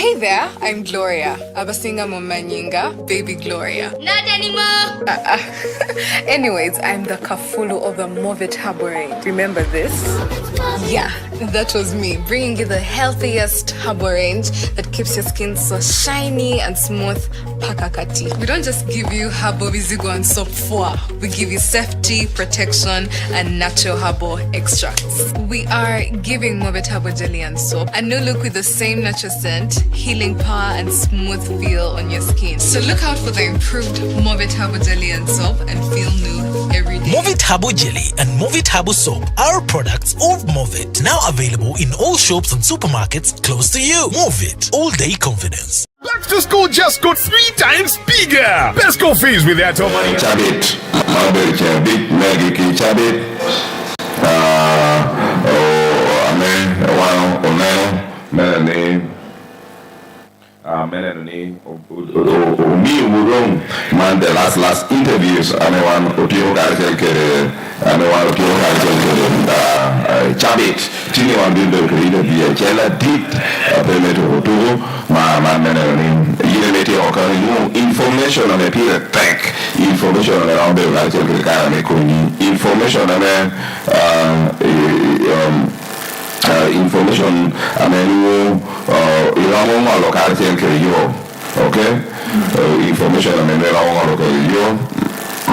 Hey there, I'm Gloria. Abasinga Momanyinga, baby Gloria. Not anymore! Anyways, I'm the kafulu of the Movit Habo range. Remember this? Yeah, that was me, bringing you the healthiest habo range that keeps your skin so shiny and smooth. Pakakati. We don't just give you habo vizigo and soap for. We give you safety, protection, and natural habo extracts. We are giving Movit Habo jelly and soap a new look with the same natural scent, healing power, and smooth feel on your skin. So look out for the improved Movit Habo jelly and soap and feel new every day. Movit Habo jelly and Movit Habo soap are products of Movit, now available in all shops and supermarkets close to you. Movit, all day confidence. Back to school just got 3 times bigger. Best go fees with Airtel Money. Chabit, Mabel Chabit, Maggie Chabit. Melanie, me Murong, man, the last interviews, I mean, one Otio Garkel, I mean, one Otio Garkel, Chabit, Chini one builder created via Chela, deep, payment of Otoro, my Melanie, Unity or information on a period tech, information around the Garkel, information on information locality okay information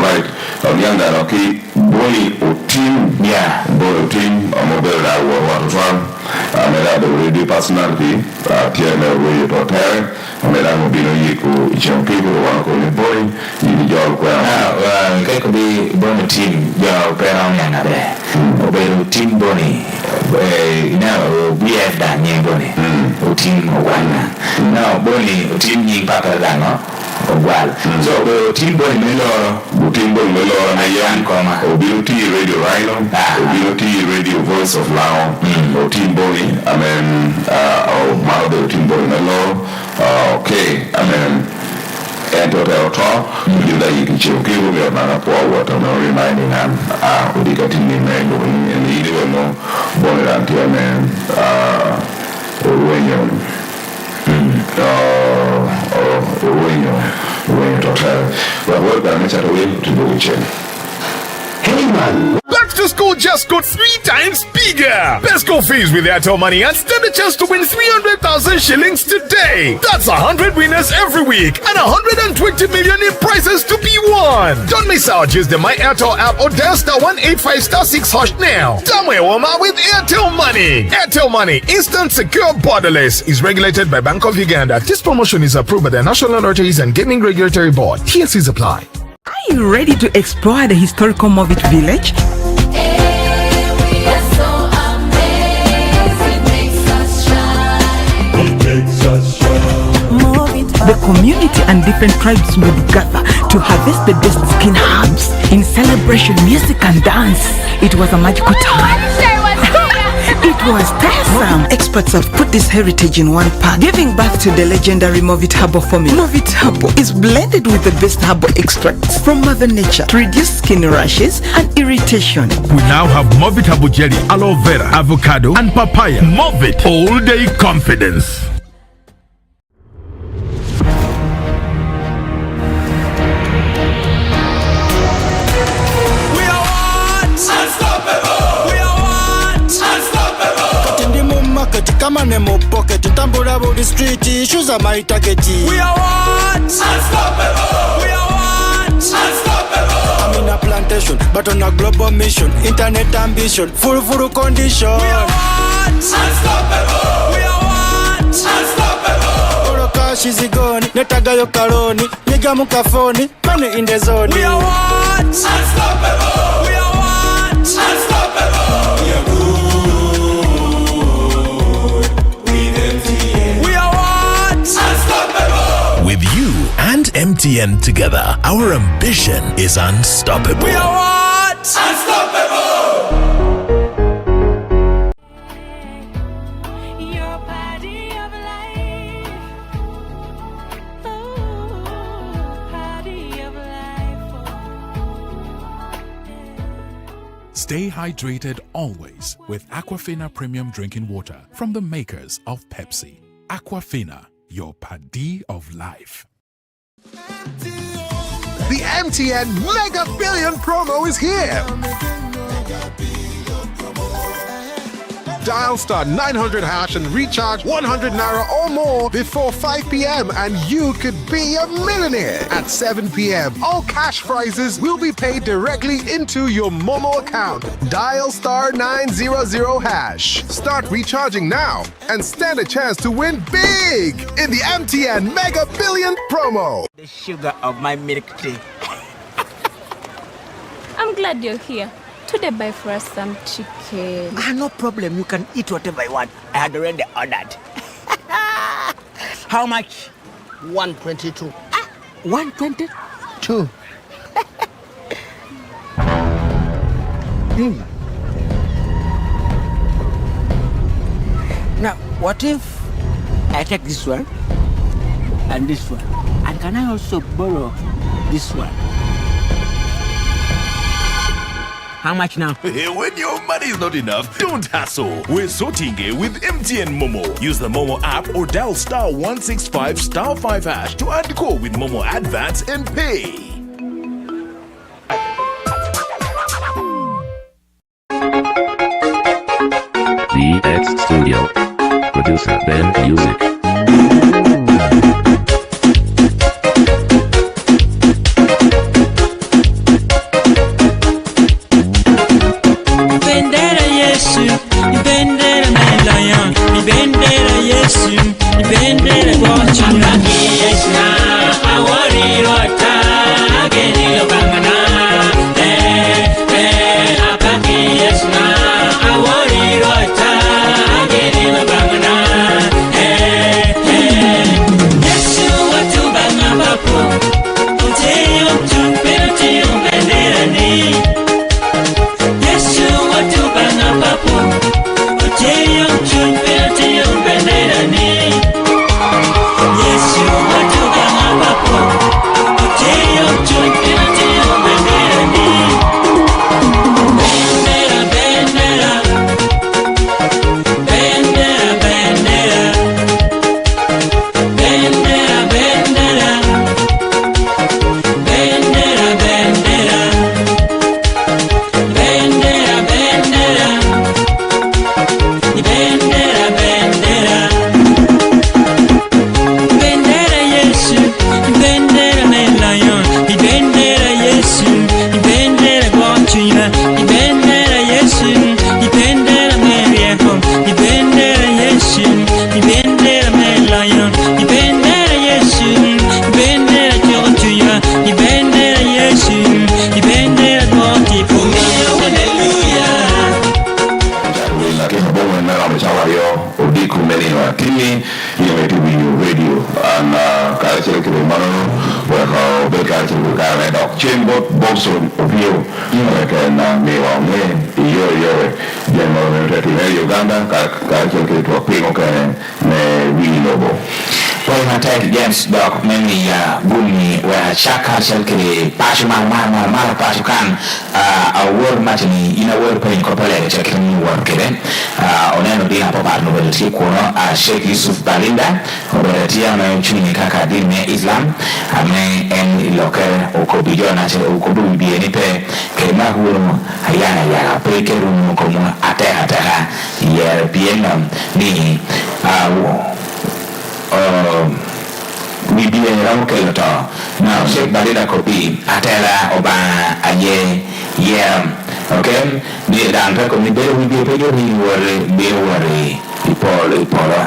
like Uganda okay boni team team mobile that the radio personality TML radio hotel mobile yiko people want to call boy you job could be boni team your parent mobile team boni we have that name boni team one now boni team yin papa lano so the team boni melo na yan koma obioti radio rhino obioti radio voice of lao team boni the team boni melo okay and to talk you that you can check we are not what I'm reminding them udikatini mengo and you don't know boni antia when total but what I'm to do with hey man. Back to school just got 3 times bigger. Best go fees with Airtel Money and stand a chance to win 300,000 shillings today. That's 100 winners every week and 120 million in prizes to be won. Don't miss out. Use the My Airtel app or dial *185*6# now. Tamwe with Airtel Money. Airtel Money, instant, secure, borderless, is regulated by Bank of Uganda. This promotion is approved by the National Lotteries and Gaming Regulatory Board. TSCs apply. Are you ready to explore the historical Movit village? The community and different tribes would gather to harvest the best skin herbs in celebration, music and dance. It was a magical time. It was awesome. Experts have put this heritage in one pack, giving birth to the legendary Movit Habo formula. Movit Habo is blended with the best herbal extracts from Mother Nature to reduce skin rashes and irritation. We now have Movit Habo jelly, aloe vera, avocado, and papaya. Movit all day confidence. Kama nemo pocket, tambula body street, issues are my target. We are what? Unstoppable. We are what? Unstoppable. I'm in a plantation, but on a global mission. Internet ambition, full condition. We are what? Unstoppable. We are what? Unstoppable. Oro cash is gone, netaga yo kaloni, niga mukafoni, money in the zone. We are what? Unstoppable. We are what? Unstoppable. We are good. With you and MTN together, our ambition is unstoppable. We are what? Unstoppable! Your party of life. Ooh, party of life. Stay hydrated always with Aquafina Premium Drinking Water from the makers of Pepsi. Aquafina, your paddy of life. The MTN Mega Billion promo is here. Dial star 900 hash and recharge 100 naira or more before 5 p.m. and you could be a millionaire. At 7 p.m., all cash prizes will be paid directly into your Momo account. Dial star 900 hash. Start recharging now and stand a chance to win big in the MTN Mega Billion promo. The sugar of my milk tea. I'm glad you're here. Today buy for us some chicken. No problem. You can eat whatever you want. I had already ordered. How much? 122. 122? Now, what if I take this one and this one? And can I also borrow this one? How much now? When your money is not enough, don't hassle. We're sorting it with MTN Momo. Use the Momo app or dial star 165 star 5 hash to add call with Momo Advance and pay. DX Studio. Producer Ben Music. Uganda, Well, I take James Doc many gumi where Chaka Shelkiri, Pashuman, Mara Pashukan, a word matini in a word paying copper, checking work again. Oneno Dina Papa Nobel Tikono, Sheikh Yusuf Balinda, Oberatiana Chunikaka Dine Islam, Ame and Locker, Okobijona, Okobu be any pay, Kemahu, Ayana Yara, Pekerum, Komu, Ateha, Yer Pienum, Ni, we be a Ramukelata. Now, Sheikh Balida Kopi, Atela, Oba, Aye, okay? The Danta will be a video, we worry, people,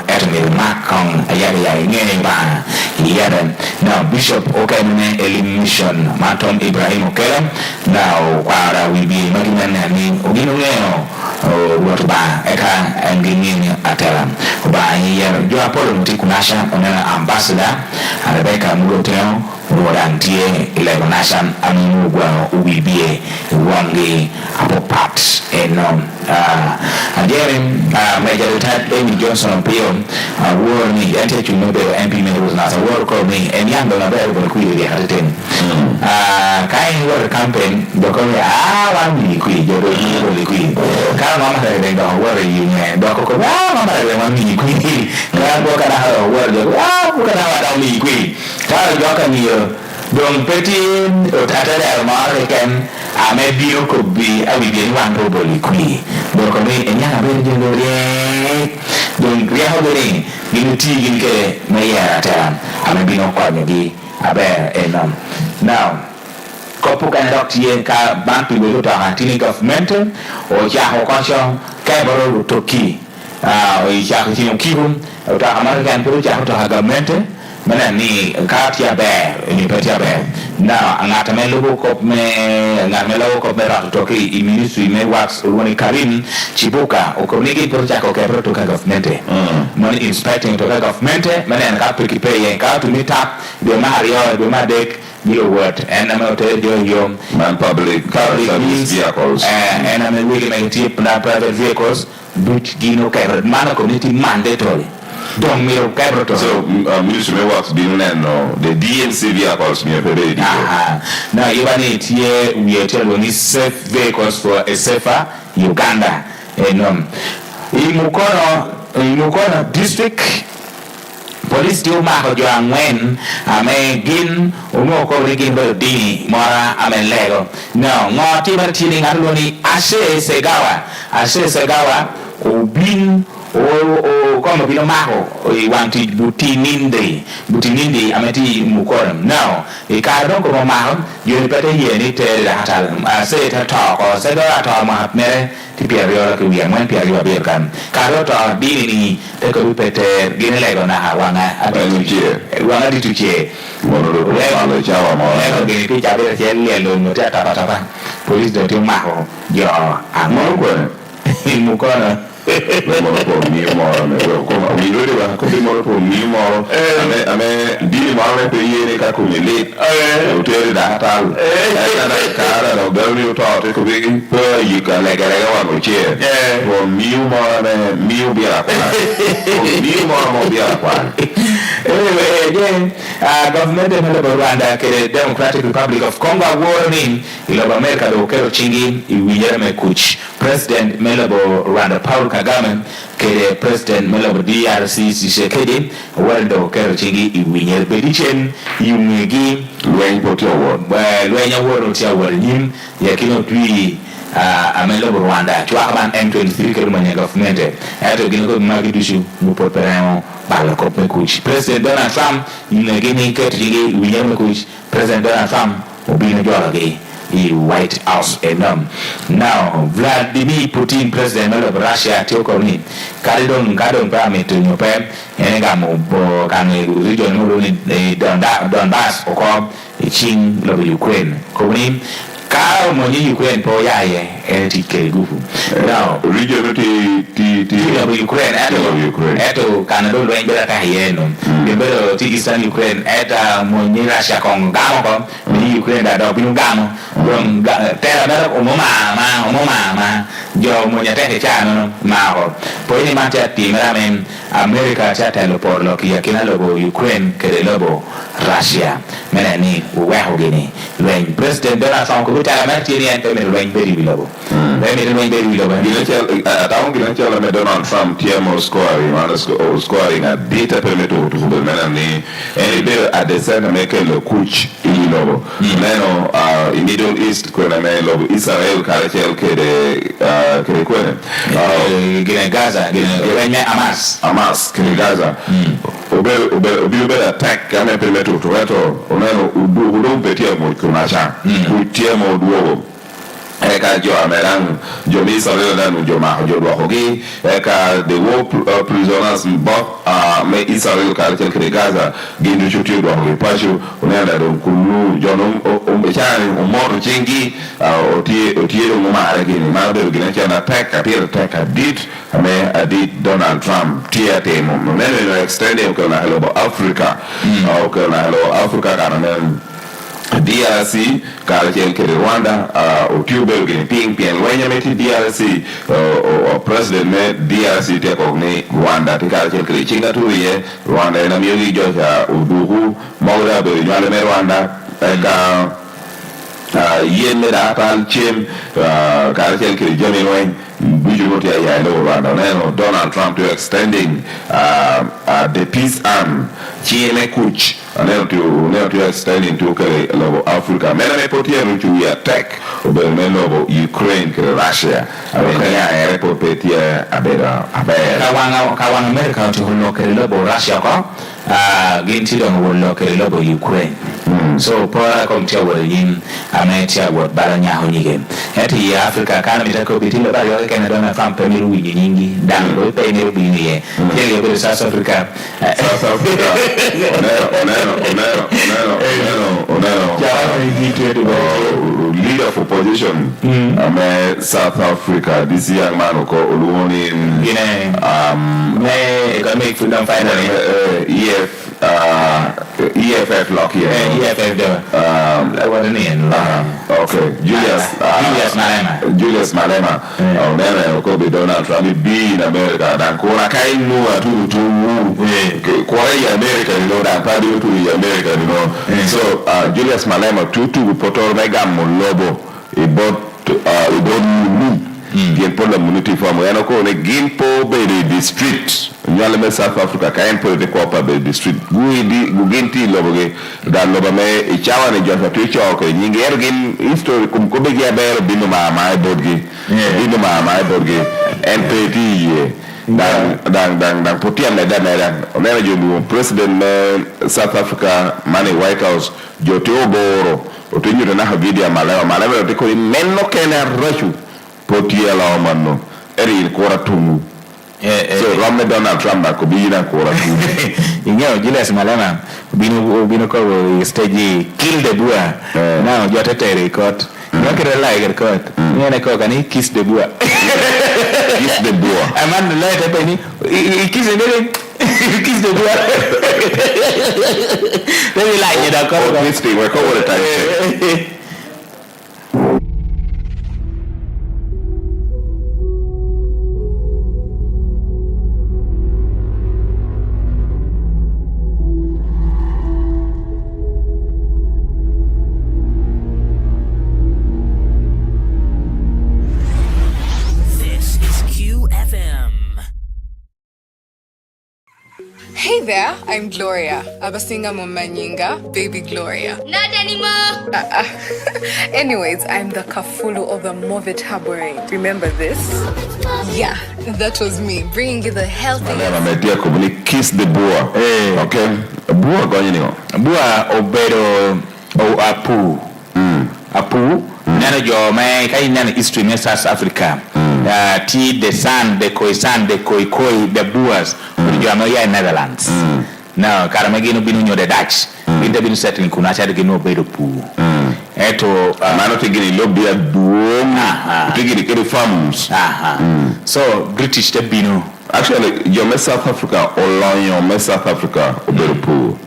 Atomy, Macon, Ayaya, Neba, Yadan. Now, Bishop Okene, Elimination, Maton Ibrahim Okele, now, while we be Maginan and Ogino. What ba eka engini atela ba hiya jo apolo mtikunasha onena ambassador Rebecca Mugoteo Rodantie Ilegonasha amugwa ubibie wangi apopat enom ajerim Major Retired Amy Johnson Pio warni ente chunobe MP members na war call me and yando na bele kwa kuyi ya hatin kai war campaign doko wa mi kui jodo ni ro li kui ka mama de do war yi ne doko ko mama de wa mi kui ka do ka da war do ko ka da wa da mi kui ka do ka ni donc petit tata de mare ken a me bio ko bi a bi bien wan ro boli kui donc ni enya be de do re donc ria ho de ni ti gin ke me ya ta a me bi no kwa ni abe enam now kopu kan doctie ka bantu be to antini government o ja ho konso ka baro to ki o ja ko tin kibum o ta american pro ja to government mana ni ka tia be ni petia be now angata me logo ko me ngame logo ko be to ki i ministry me wax woni karim chibuka o ko nigi pro ja ko ke pro to government money inspecting to government mana ka prekipe ye ka to meet up de mario de madek below word and I'm out there your man public service vehicles and I'm really making tip na private vehicles which gino ka man community mandatory don't me okay so ministry may works being no the DMC vehicles me pede now you need here we are telling is safe vehicles for a safer Uganda and Imukono district police do ma ko jo angwen ame gin umo ko rigin do dini mora ame lego no ngoti martini ngaloni ase segawa ubin o como bino maho o wanti butinindi ameti mukoram now e ka don ko maho yo pete yeni te hatal ase ta ko se do ta ma mere ti pierio ko wi amwen pierio be kan ka do to dini ni te ko pete gine lego na wanga wanga di tuche mono le chawa mo le gine ti chabe se le lo no ta ta police do ti maho yo amon ko mukona mono po mi moro me ko mi lori ba ko mi moro po mi moro ame di moro pe yene ka ko mi le o te da tal cara no belli to te ko bi po yi ka le ga wa no che po mi moro me mi bi ra pa mi moro mo bi ra pa anyway again government of Rwanda ke Democratic Republic of Congo warning ilo America do kero chingi iwiyere me kuch president Melabo Rwanda Paul Kagame ke president Melabo DRC Tshisekedi wando kero chingi iwiyere bedichen yumegi lwen poti award lwen award ti award nim yakino twi amelo Rwanda chwa ban M23 ke manya government ato gino ko magi dushu mu poperamo bala ko pe kuch president Donald Trump yine gini ke tigi wiyere kuch president Donald Trump obino jorage i White House enam now Vladimir Putin president of Russia tioko ni kadon parliament nyope enga mo bo kan region mo ni Donbass oko chin lo Ukraine ko ni ka mo ni Ukraine po yaye ti ke gufu now region ti Ukraine eto Canada lo engera ka yeno bebero ti Eastern Ukraine eta mo ni Russia kon gamo ko ni Ukraine da do binu gamo don terra da ko mo mama jo mo nya te cha no ma ko po ni ma ta ti mera men America cha ta lo por lo ki yakina lo Ukraine ke de lo Russia mena ni wa ho gini len president Donald Trump ko ta ma ti ni en pe men len beri bilabo gina me Donald Trump tiamo scoring a data permetto to menani e be at the center make le coach il lobo meno in Middle East kuna me lobo Israel karachel ke de kwene gina Gaza gina Hamas ke Gaza obe attack ame permetto to reto oneno udu betia mo kunacha utiamo duogo eka jo ameran jo mi sore na no jo ma jo do hogi eka the war prisoners but me Israel ka tel ke Gaza gindu chuti do hogi pashu unaenda do kulu jo no chani umoto chingi otie do ma gini ma do gina chana attack did Donald Trump tia temo me no extending ko na hello Africa ko na hello Africa kana DRC karachel ke Rwanda otube gini ping wenya meti DRC o president me DRC te ko ni Rwanda te karachel ke chinga turiye Rwanda na miyogi joja udugu mawda be nyale me Rwanda ka yen me da tal chem ka kel ke Johnny Wayne buju moti ya Rwanda Donald Trump to extending the peace arm chine kuch to extending to level Africa mena me poti ya to attack over level Ukraine ke Russia ya report petia abera kawang America to local level Russia ko ginti don local level Ukraine so para komtia wala yin ametia wot baranya honyige eti Africa kana mitako bitile ba yo kana dona Trump miru winyi nyingi dan do pe ne bini ye yele be South Africa leader of opposition South Africa this young man ko oluoni economic freedom fighter EFF lucky EFF what the name okay Julius Malema ko be Donald Trump be in America dan ko na kai no atu ko America dan pa to America so Julius Malema tutu poto mega molobo bien pour la communauté femme yana ko ne gimpo be the district nyale me South Africa kaen pour de ko pa be district gugenti loboge da loba me e chawa ne jota to choko nyingi ergin history kum ko be jaber binu ma bodge NPT dan potia me da onera jobu president South Africa mane White House jote oboro otenyo na video malama te ko menno kena rachu potia la manno eri kora tumu so Rome Donald Trump ko bina kora tumu inyo Julius Malema bino ko stage kill the bua now jote te record yakere like record nyane ko kani kiss the bua aman like te ni kiss the bua they like it ko this thing we call it time Hey there, I'm Gloria. Abasinga Momanyinga, baby Gloria. Not anymore. Anyways, I'm the Kafulu of the Movit Haborate. Remember this? Yeah, that was me, bringing you the healthy. My dear community, kiss the boa. Okay? Boa going on. Boa obedo o apu. Apu. Nana jo mai kai nana history in South Africa. Ti the san, the Khoisan, the Khoikhoi, the Boers. In Netherlands. Now, Karamagino binu the Dutch. In the been settling Kunacha de Gino Bedo Poo. Eto, Mano taking lobby at boom. Taking the farms. So, British the Bino. Actually, you're South Africa or Lion, South Africa, or Bedo Poo.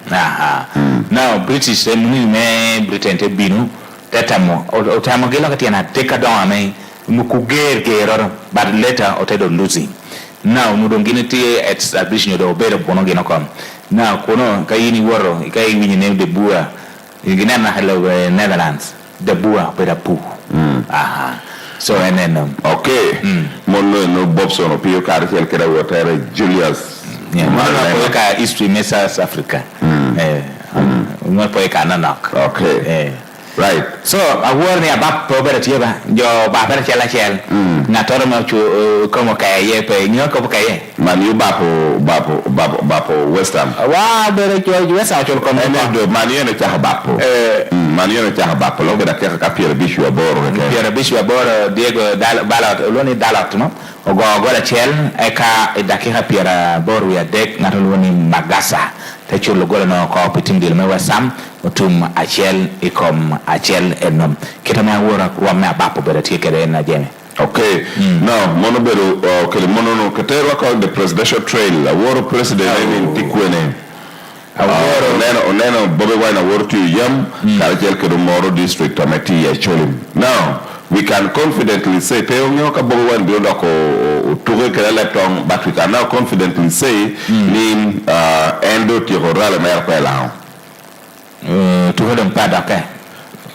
Now, British the me Britain te Bino. Tetamo, or Tamogela Katiana take a down me. Mukuger Geror, but later Otedo losing. Now mudonginity establishing the obero bonogeno come. Now kono kayini woro kai wini name the bua. Iginana hello Netherlands. The bua beda pu. So and then okay. Mono no Bobson or Pio Cartel kera water Julius. Yeah, Mono history in South Africa. Not poeka nanak. Okay. Right. So a war near back property your Bapper Chel. Natorma to come okay, pay New York okay. Manu Bapo West Ham. Wow, better US out of come Manu Chahabapo. Manu Chahabapo, look at a capia Bishua Bor. Pierre Bishua Bor, Diego Ballot, only Dallat, no? Or go a chel, Eka, Dakika Pierre Bor, we are deck, not only Magasa. Techo Logolano cooperating the Mewa Sam, Otum Achel, Ecom Achel, and Kitana Wora, Rama Bapo, better take it in again. Okay, now Monobero, Mono Katera called the presidential trail, a war president in Tikwene. Oneno Bobby Wine award to Yam, Karajel Kedumoro district, Amati Cholim. Now, we can confidently say, Peonyoka Bobby Wine Biodako, Turek Electron, but we can now confidently say, Nim Endo Tiroral America. To them Padaka.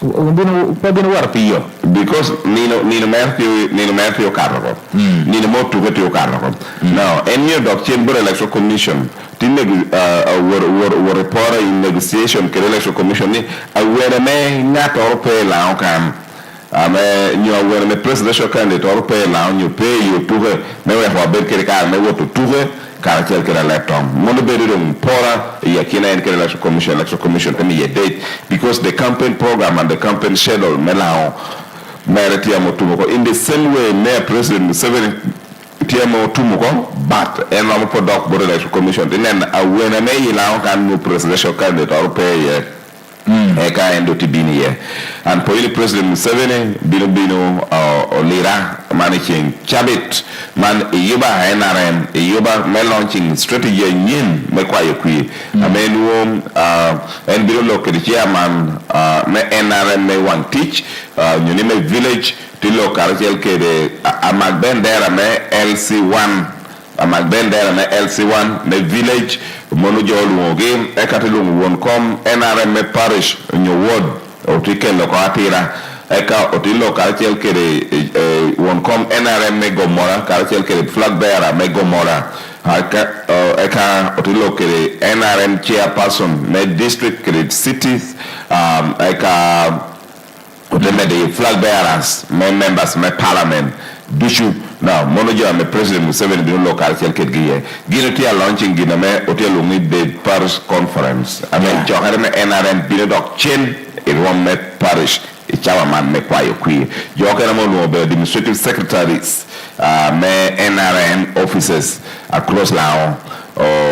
Bino war piyo. Because Nino Matthew Carnaval. Nino Motu Carnaval. Now, any of the Chamber Electoral Commission, were reporter in negotiation, Electoral Commission, where a man not all pay lao can. When a presidential candidate or pay lao, you pay you to her, never have a big car, never to her. Character can elect on Monobedum Pora, Yakina and Electoral Commission, and a date because the campaign program and the campaign schedule Melao Meritiamo Tumoko in the same way, Mayor President Museveni Tiamo Tumoko, but and I'm for Doc Board Electoral Commission, and then when a may allow can move presidential candidate or pay Eka and Dotibini, and Poili President Museveni, Bino or Lira managing Chabit, man, Yuba NRM, Yuba me launching strategy yin, me kwayo kui, amenuom, and below local chairman, me NRM me one teach, me village, to local the Amagbendera me LC1. Amagbendera me LC1 me village monojolu game ekatulungu wonkom NRM me parish nyo ward otike loko atira eka otilo karachel kere wonkom NRM me gomora karachel kere flag bearer me gomora eka otilo kere NRM chairperson me district kere cities eka otime the flag bearers me members me parliament Dushu now monojo am president Museveni bin local kelket giye ginoti launching giname hotel umi the Paris conference amen johare me NRM bin dok chen in one met parish e chairman me kwayo kwi jokere mo no be administrative secretaries me NRM officers across lao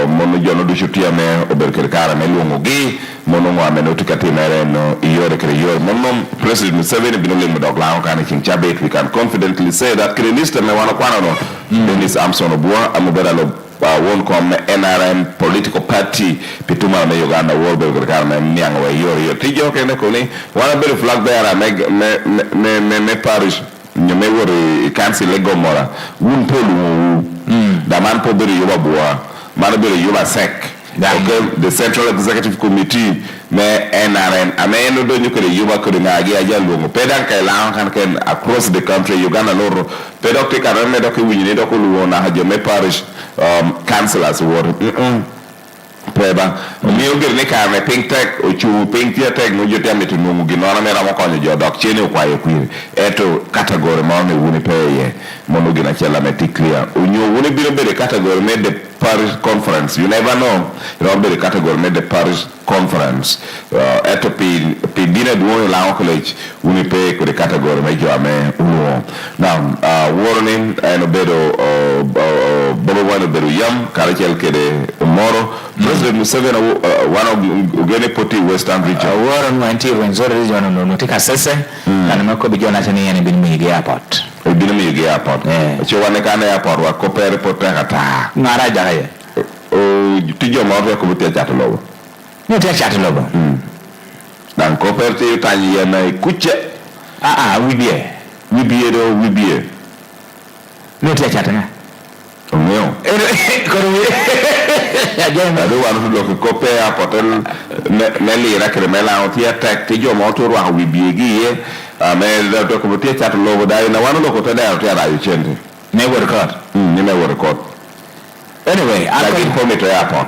monojo no dushu tiame oberkerkara me lungo gi mono mo ameno tikati mere no iyore kre yor mono president Museveni bin lemo dok lao kan king chabet we can confidently say that krenista me wana kwana no Dennis Amson Obua amobera lo won come NRM political party pituma me Uganda world berkar me nyang we yor tijo kene ko ni wana be flag bearer me parish nyame wori council lego mora wun polu da man po bere yoba bua man bere yoba sec. Okay, the Central Executive Committee me NRM ameno do nyukere yuba ko ngagi ajalungu pedan kay lawan kan ken across the country Uganda loro pedok te karame do ko winni do ko luona hajo me parish councillors wor peba mi ogere ne ka me pink tech o chu pink tech no jote ametu numu ginona me ramo konyo jodok chene kwa yekwiri eto category ma ne wuni peye mono gina chela me clear onyo wuni biro bere category me the Paris conference you never know the category made the Paris conference eto pi bina duo la college wuni pe ko the category me jo ame now warning and obedo bobo wano bedo yam karachel kede moro President Museveni one ugene poti Western region warren wanti wenzore region no tika sese na mako bijona tani yani bin mi airport bin mi airport cho wane kana airport wa ko pere potata ngara jaye tijo mo ko butia chatlobo no tia chatlobo dan ko perte tani yana kuche wibie no tia chatanga Mio. Ado wanu do ko pe apotel meli rakremela on tia tek ti jo moto wa wibiegi ye me do ko tia chat lobo dai na wanu do ko te da tia rayu chende ne record ni me record anyway I can come to airport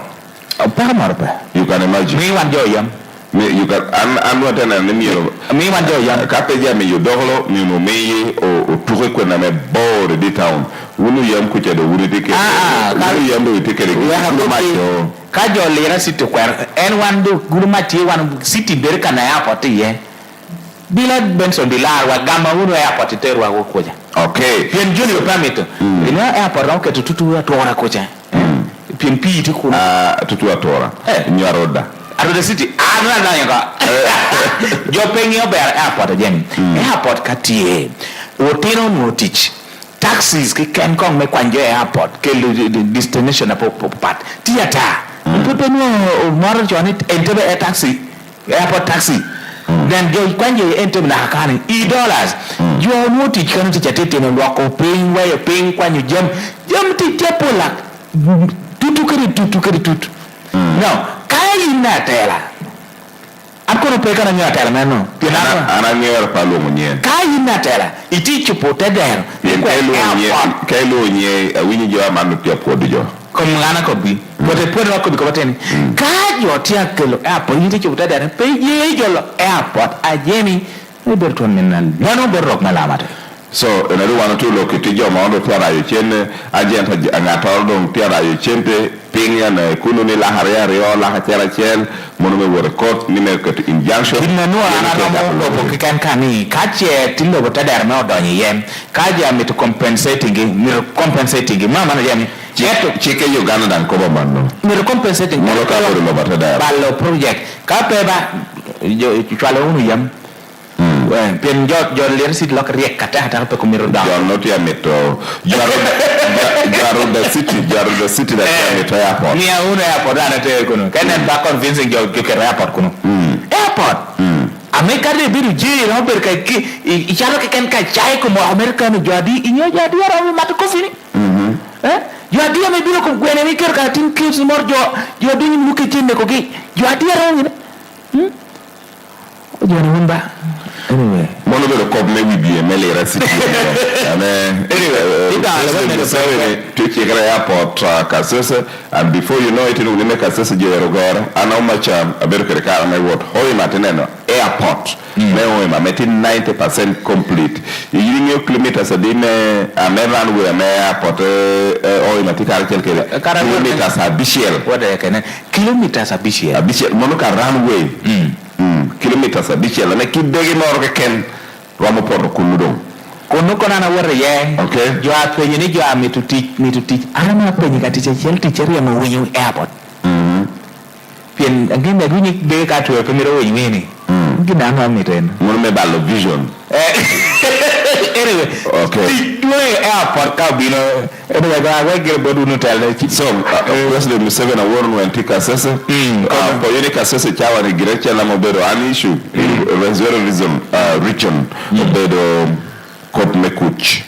you can imagine me wan jo yam you can an wata na ni me wan jo yam ka pe ja me yo dohlo mi no meye o tuwe ko na me board di town wunu yam ku cedo wunu dike wunu yam do tikere ka jo lera city kwer en wan do gurumati wan city berka na airport ye bila Benson dilar wa gama wunu airport terwa ko koja okay pien junior permit ina airport na ko tutu atora koja pien pi to ko tutu atora nyaroda the city na yanga jo pengi ober airport jen airport katie wotino no teach taxis ki ken kong me kwanje airport ke destination part theater people no moro joni enter a taxi airport taxi then jo kwanje enter na hakani $dollars jo no teach kan teach tete no ko paying where you paying kwanyu jam ti tepola tutu keri now kai na tela akono peka na nyata la meno ana nyer palo munye kai na tela iti chupo tedero kelo nye winyi jo amanu tia podio kom ngana ko bi bote podo ko bi ko bateni ka yo tia kelo airport iti chupo tedero pe ye jo airport ajeni ne berton menal nano berok malamata so ina ru wana tulo kiti jo ma ondo tiara yo chene agent angator dong tiara yo chente pinya na kunu ni la haria rio la hatera chen mono me wor court ni me ket injunction kinna no ana no ko kan kani kache tillo bota dar me odonyi yen kaja mit compensating mama na yemi cheto chike Uganda dan ko bamano mir compensating mono ka ko lo bota dar ballo project ka peba yo twalo unu yam pen jot ler sit lok riek kata pe ko miro da jon not ya meto jaro the city that meto airport ni una airport ana te kono kanen ba convincing jo ke airport kono airport america de biru je no ber ka ki I chalo ke ken ka chai ko mo america no jadi inyo jadi ara mi mat ko fini jadi me biru ko gwene mi ker ka tin kids mor jo dini mu ke tinne ko gi jadi ara ni joni wumba anyway mono be ko me wi bi me le rasi amen anyway to check the airport kasese and before you know it you will make kasese je rogora ana macha aberuke ka na what hoy mateneno airport me hoy ma meti 90% complete you new kilometers adime ameran we me airport hoy matika kelkele kilometers abishel what can kilometers abishel mono ka runway kilometers abishel na kidege nor ke ken wamo porto kunudong kono kona na wore ye okay jo apenye ni jo mituti ana na penye katiche chel teacher ya mwenye airport pien ngine dunyi be ka to pe miro wenye ni ngina na miten mono me ballo vision anyway okay doing airport ka bino anyway ga gel bodu no tell so President Museveni warn when tika sese ko yene ka sese chawa ni girecha na mobero an issue reservism region obedo kop mekuch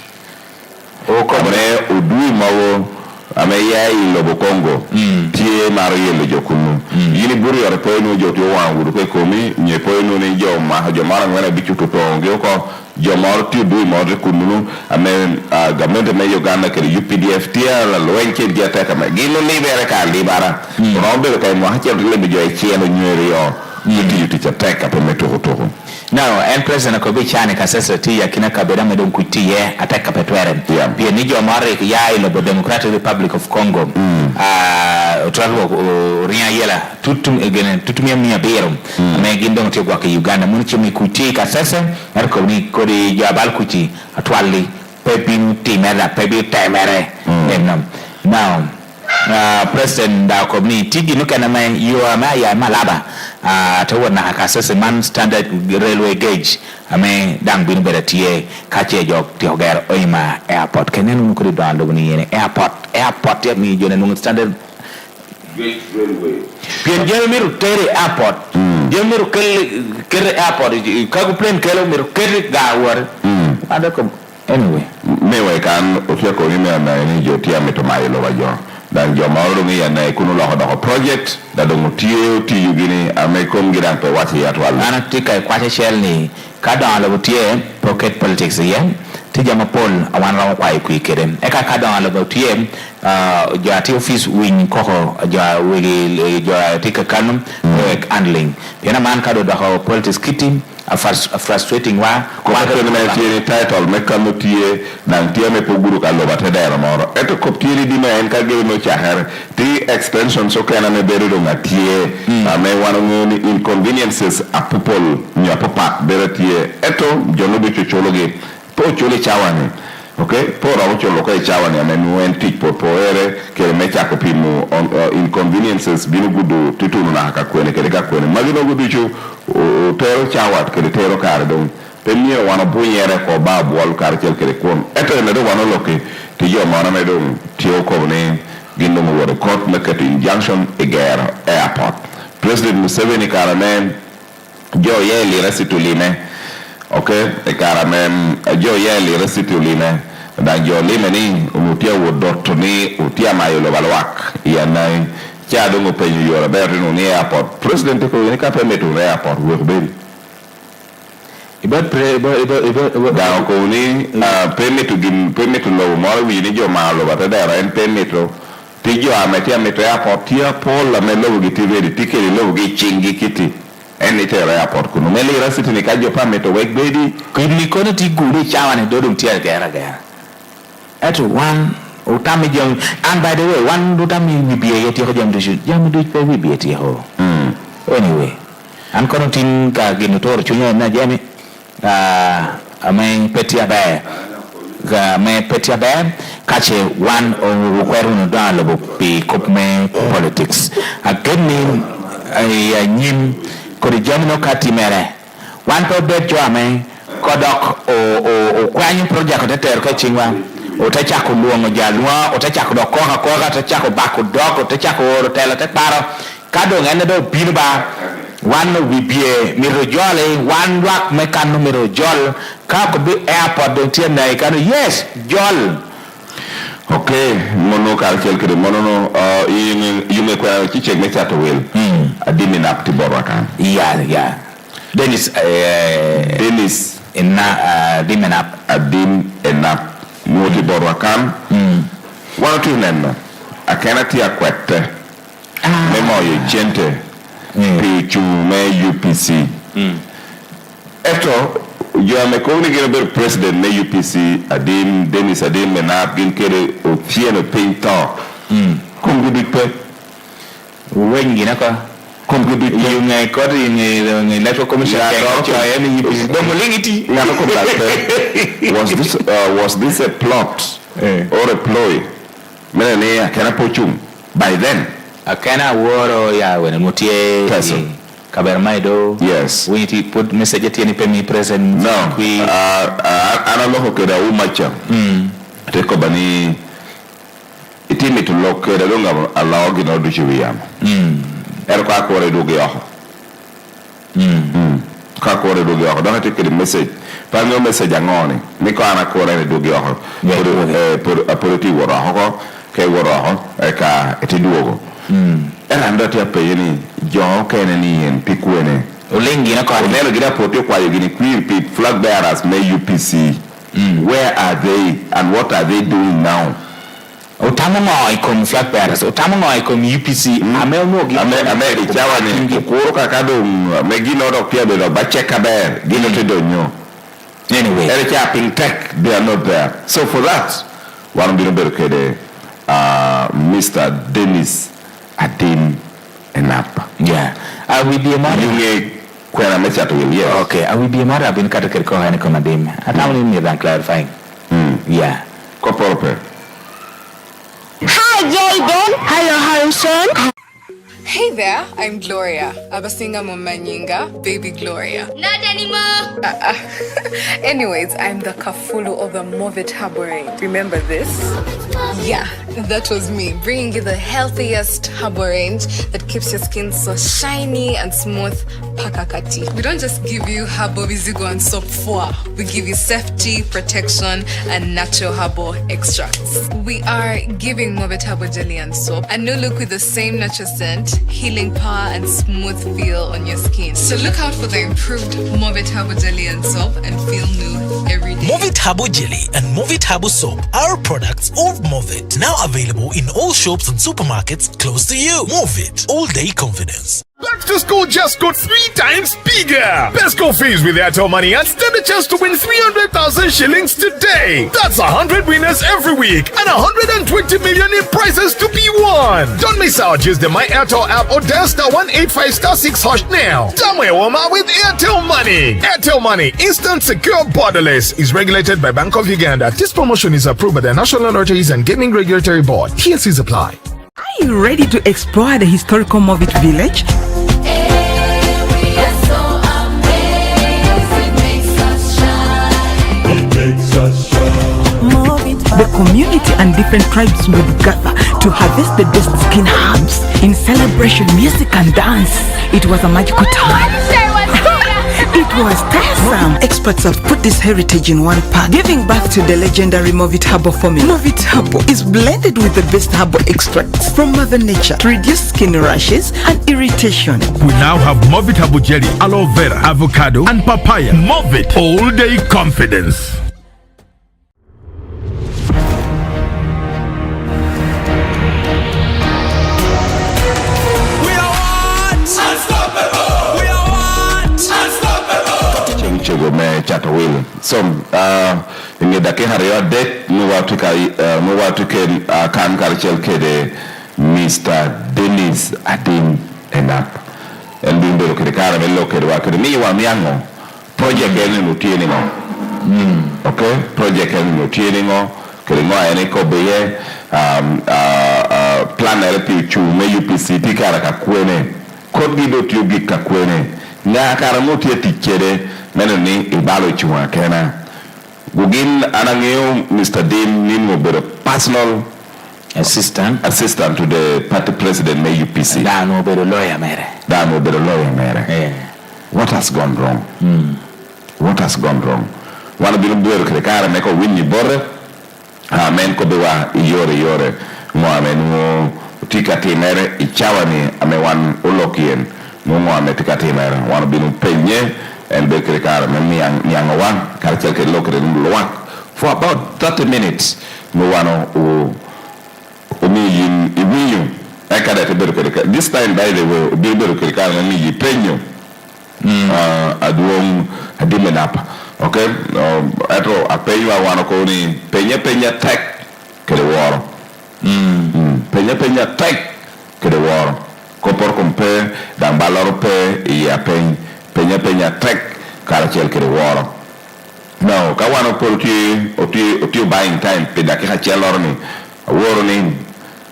o komre odui mawo ameya ilobo Kongo tie mariye le jokunu yini buri yore poenu joto wangu ko komi nye poenu ni jo mara ngana bichu to tonge ko jo mar ti du mo de kunu amen government me Uganda ke UPDF tia la loenke dia ta kama gino libere ka libara rombe ka mo hache le bi jo e chielo nyeri yo yuti cha teka pe meto to now and president ko be chane ka sasa ti ya kina kabeda medon kutie ataka petwere pia ni jo mare ya ile Democratic Republic of Congo travel ria yela tutumia mia bero me gindo te kwa Uganda mun chimi kutie ka sasa er ko ni ko di jabal kuti atwali pepin timera pebi temere now president da komni tigi nuka na man yo ma ya malaba to wona ka sese man standard railway gauge ame dang bin beratie ka che jok ti hogar oima airport kenen nu ko do ndo ni yene airport ya mi jone nu standard gauge railway bien je mi rutere airport je mi kel airport ka ko plane kelo mi kel ga war ada ko anyway me we kan o fi ko ni na ni jo ti ameto mailo wajo dan jo mawro mi yana ikunu lo do project da do mutio ti yugini ame kom giran pe wati yatwal ana tika kwache shell ni kada lo butie pocket politics yen ti jama pol awan raw kwai ku keren e ka kada lo butie jo ati office wing koko jo wigi jo tika kanum handling yana man kado do politics kitting a frustrating wa ko ko me tiene title me kanu tie nan tie me poguru kallo batedero moro eto ko tieni di men ka gebe no chahar ti extension so kana me beredo ngatie ame wano ni inconveniences a people nya papa beretie eto jono be chochologe po chole chawani okay po rawo cholo ko chawani ame nuen tik po ere ke me chako pimu inconveniences binu gudu titulu na ka kwene ke ka kwene magino gudu chu tero chawat ke tero kar don pemie wana bunyere ko babu wal kar kel ke kon eto ne do wana loke ti yo mana me don tio ko ne gindo mo wada court market injunction egera airport President Museveni karamen jo yeli resitulime okay e karamen jo yeli resitulime da jo lime ni umutia wo dotoni utia mayolo balwak yanai cha dongo penyu yora ber no ni airport president ko ni ka permit no airport wo be da ko ni permit to lo mo wi ni jo ma lo ba da en permit to ti jo ameti airport tia pol la me lo gi ti vedi ti ke lo gi chingi kiti en ti airport kuno me li rasiti ni ka jo permit to wek bedi ko ni ko ti guri chawa ne dodum tia gara eto one utami jam, and by the way one utami we be yeti ho jam do pe we be yeti ho anyway an kono tin ka gino tor chunyo na jami ame petia ba ga me petia ba kache one o kweru no dan lo pe kopme politics ageni ay nyim ko di jam no kati mere one to bet jo ame kodok o kwanyu project to ter ka chingwa otachako luongo jalwa otachako dokoha koga otachako bako dok otachako oro tela te paro kado ngene do binba wano bibie mirojole wan wak mekano mirojol ka ko bi airport do tie na ikano yes jol okay mono kal kelke mono no yume kwa chiche mecha to wel adimi na ptiborwakan yeah Dennis dimenap adim enap moti borwakan wano tu nenno akena tia kwete memo ye gente pichu me UPC eto yo amekoni gina ber president me UPC adim Dennis adim menap gin kere o tiene painter kongu dikpe wengi naka kongu dikpe yung kodi yung electoral commission was this a plot or a ploy mene akena pochum by then akena woro ya when mutie person kabermaido yes we need to put message at any penny present no ana loho keda umacha teko bani itimi to look keda longa allow gino do chiwiam er ko akore do ge yaho ka akore do ge yaho dana take the message pa no message angoni ni ko ana akore do ge yaho por aporoti woro ho ke woro ho e ka etiduogo era andati a peyini jo kene ni en pikwene olengi na ko neno gira poto kwa yogini queen flag bearers me UPC where are they and what are they doing now otamo ngoi kom flag bearers otamo ngoi kom UPC ame no gi ame chawa ni kuro kakado me gino do pia do ba cheka ber gino te do nyo anyway ere cha pink tech they are not there so for that one bino berkede Mr. Dennis Adim Enap. Yeah. I will be a man. Kwena mecha to yes. Okay. I will be a man. I've been cut to call and come Adim. I don't need me clarifying. Yeah. Koporope. Hi, Jaden. Hello, Harrison. Hey there, I'm Gloria. Abasinga Momanyinga, baby Gloria. Not anymore. Anyways, I'm the Kafulu of the Movit Haborate. Remember this? Yeah, that was me, bringing you the healthiest harbor range that keeps your skin so shiny and smooth. Pakakati. We don't just give you harbor vizigo and soap for. We give you safety, protection, and natural harbor extracts. We are giving Movit Harbor Jelly and Soap a new look with the same natural scent, healing power, and smooth feel on your skin. So look out for the improved Movit Harbor Jelly and Soap and feel new every day. Movit Harbor Jelly and Movit Harbor Soap are products of Movit, now available in all shops and supermarkets close to you. Movit, all day confidence. Back to school just got 3 times bigger. Pesco fees with Airtel Money and stand a chance to win 300,000 shillings today. That's 100 winners every week and 120 million in prizes to be won. Don't miss out. Use the My Airtel app or dial *185*6# now. Tamewoma with Airtel Money. Airtel Money, instant, secure, borderless. Is regulated by Bank of Uganda. This promotion is approved by the National Lotteries and Gaming Regulatory Board. TSCs apply. Are you ready to explore the historical Movit village? The community and different tribes would gather to harvest the best skin herbs in celebration, music and dance. It was a magical time. It was tiresome. Experts have put this heritage in one pack, giving birth to the legendary Movit Herbal formula. Movit Herbal is blended with the best herbal extracts from Mother Nature to reduce skin rashes and irritation. We now have Movit Herbal Jelly, aloe vera, avocado, and papaya. Movit All Day Confidence. So, in the Dake Harrier debt, no what to can culture kede Mr. Dennis Adim Enap. And being the local caramel local work at me one young project and routine. Okay, project and routine. Kelimo and Ekobeye plan LP to may UPC Tikarakwene. Could be do to be Kakwene. Na karamuti tichere menoni ibalo chuma kena bugin anangeo Mr. Dean Nimo be personal assistant to the party president may UPC no be lawyer mere what has gone wrong what has gone wrong wana bilu buero krekara meko winni borre amen ko be wa yore mo amen mo tika timere ichawani amewan ulokien mo ametika timere wana bilu penye and be krekara me yang one karchel ke lokre luwak for about 30 minutes no wano o mi yin ibiyu ekada te beru krekara this time by the way be beru krekara me yi penyo aduom adimenapa okay atro apeyo wano ko ni penya tek ke woro penya tek ke woro ko por kompe dan balor pe ya penya tek karachel ke woro no ka wano por oti buying time pe da ke chelor ni woro ni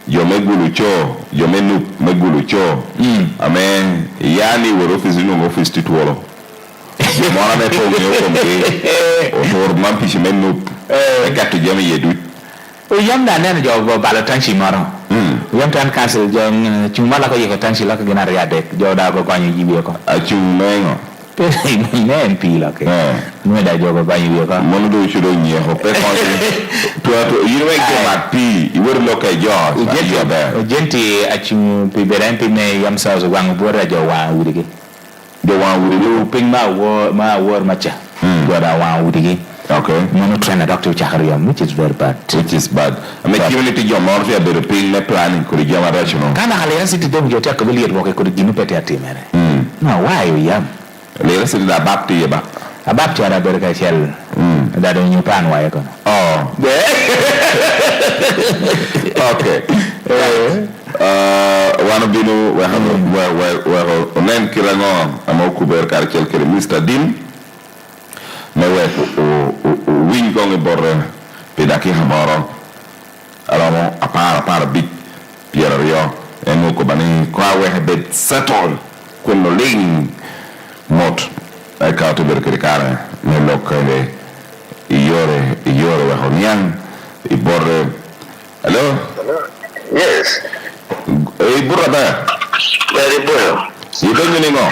yo megulu cho yo menu megulu cho amen yani woro fizinu office ti Twolo mona me po yo komke o tor mampi menu e gatto jami yedu o yamda nene jo balo tanchi maro yam tan cancel jo chuma la ko yeko tanchi la ko gina riade jo da ko kwanyi jibe ko a chumengo men pila ke no da jo ko kwanyi ko mono do chudo nyeho pe ko to you make the mapi you would look at yours o genti a chum pe berempi me yam sa zo wangu bora jo wa wurige jo wa wurige ping ma wor macha jo da wa wurige. Okay. Mono trainer doctor Chakariam, which is very bad. Which is bad. I mean, community your morphia be repaying the planning could give a rational. Can I sit them your take a billion work could give pet at him? No, why you yam? Let's say that back to you back. A back to a better shell. That on your pan wire. Oh, okay. One of you where men killing on a mokuber cartel Mr. Dim. Me we win gong borre pedaki hamoro alamo apara big pierre yo eno ko bani kwa we have settle quello ling mot ai ka to ber kare me lokale iore we honian I borre hello yes e burada very well you don't know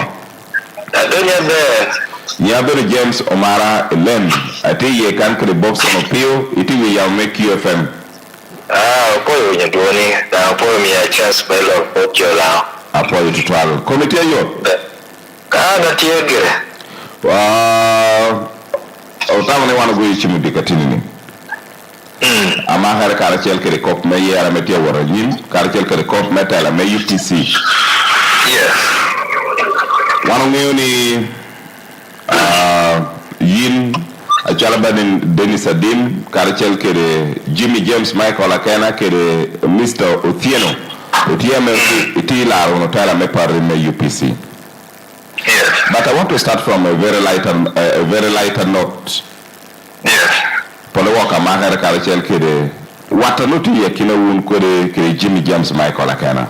I don't have Nyabere James Omara Elen ati ye kan kre box on appeal iti we ya make UFM boy when you doing now boy me a chance by love what you allow apoyo tutwalo committee yo na tiege otawo ne wana go yichimu dikatini ni ama har kala chel kre kop me yara metia wora yin kala chel kre kop metala me UTC yes wana ngoni yin a chalabanin Dennis Adim karachel kere Jimmy James Michael Akena kere Mr. Otieno iti la unotala me parri me UPC. Yes. But I want to start from a very lighter note. Yes. Pole waka mahara karachel kere watanuti ya kina un kere Jimmy James Michael Akena.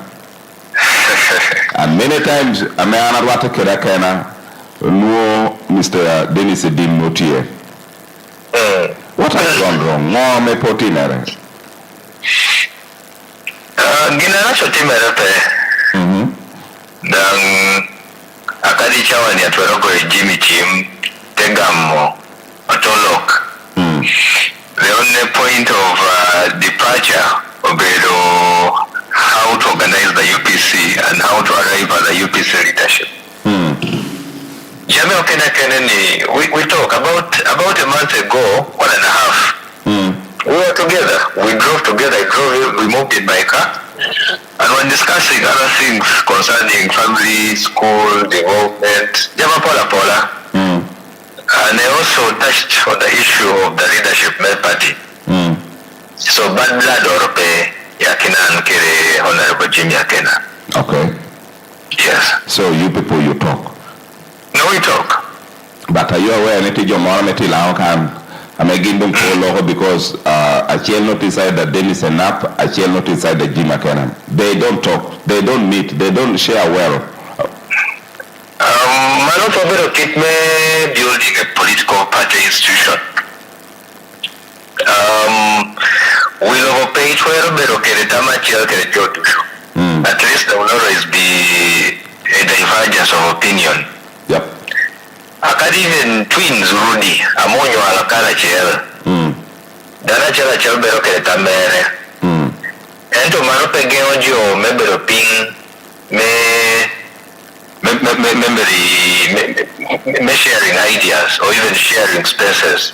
And many times ameana wata kere Akena no Mr. Dennis Adim Motier. What has gone wrong? No me potinere. Gina na shoti mere pe. Dan akadi chawani atwero go Jimmy team tegamo otolok. The only point of departure obedo how to organize the UPC and how to arrive at the UPC leadership. Jamie Okena we talked about a month ago, 1.5. We were together. We drove together. I drove it. We moved in by car, and we're discussing other things concerning family, school, development. Jama pola. And I also touched on the issue of the leadership male party. So bad blood Orope Yakina and Kere Honorable Jimmy Akena. Okay. Yes. So you people, you talk. No, we talk. But are you aware that your mom I'm again them follow because I shall not decide that Dennis and Nap, I shall not decide that Jim McKenna. They don't talk, they don't meet, they don't share well. Manopobero keep me building a political party institution. We'll overpay 12 pero que retama chill que rejotushu. At least there will always be a divergence of opinion. Yep. Akadiven twins Rudy, amonyo alakara chel. Dana chela chel bero que retamere. Ento manope geojo membero ping me sharing ideas or even sharing spaces.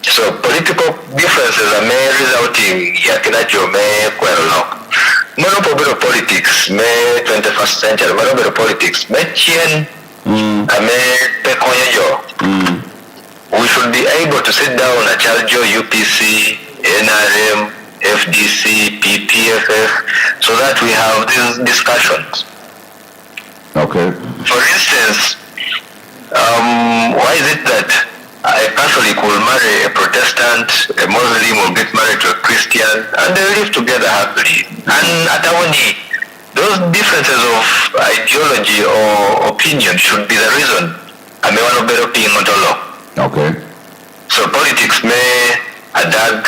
So political differences are may resulting yakinacho me kwelok. Monopoly politics me 21st century monopoly politics me chien ame pekonyo. We should be able to sit down at Chaljo, UPC, NRM, FDC, PPFF, so that we have these discussions. Okay. For instance, why is it that a Catholic will marry a Protestant, a Muslim will get married to a Christian, and they live together happily? And at Awani, those differences of ideology or opinion should be the reason. I may want to better be Montolo. Okay. So politics may adag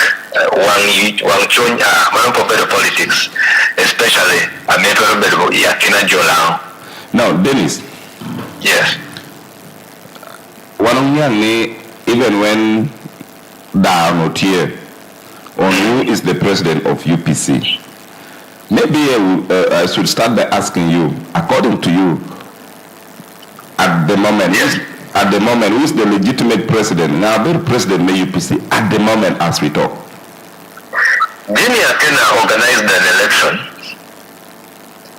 wang chonya manopopero politics, especially a metro better yakina jola. Now, Dennis. Yes. One of young even when they are not here, on who is the president of UPC, maybe I should start by asking you, according to you, at the moment, who is the legitimate president? Now, the president of UPC at the moment as we talk. Jimmy Akena organized an election.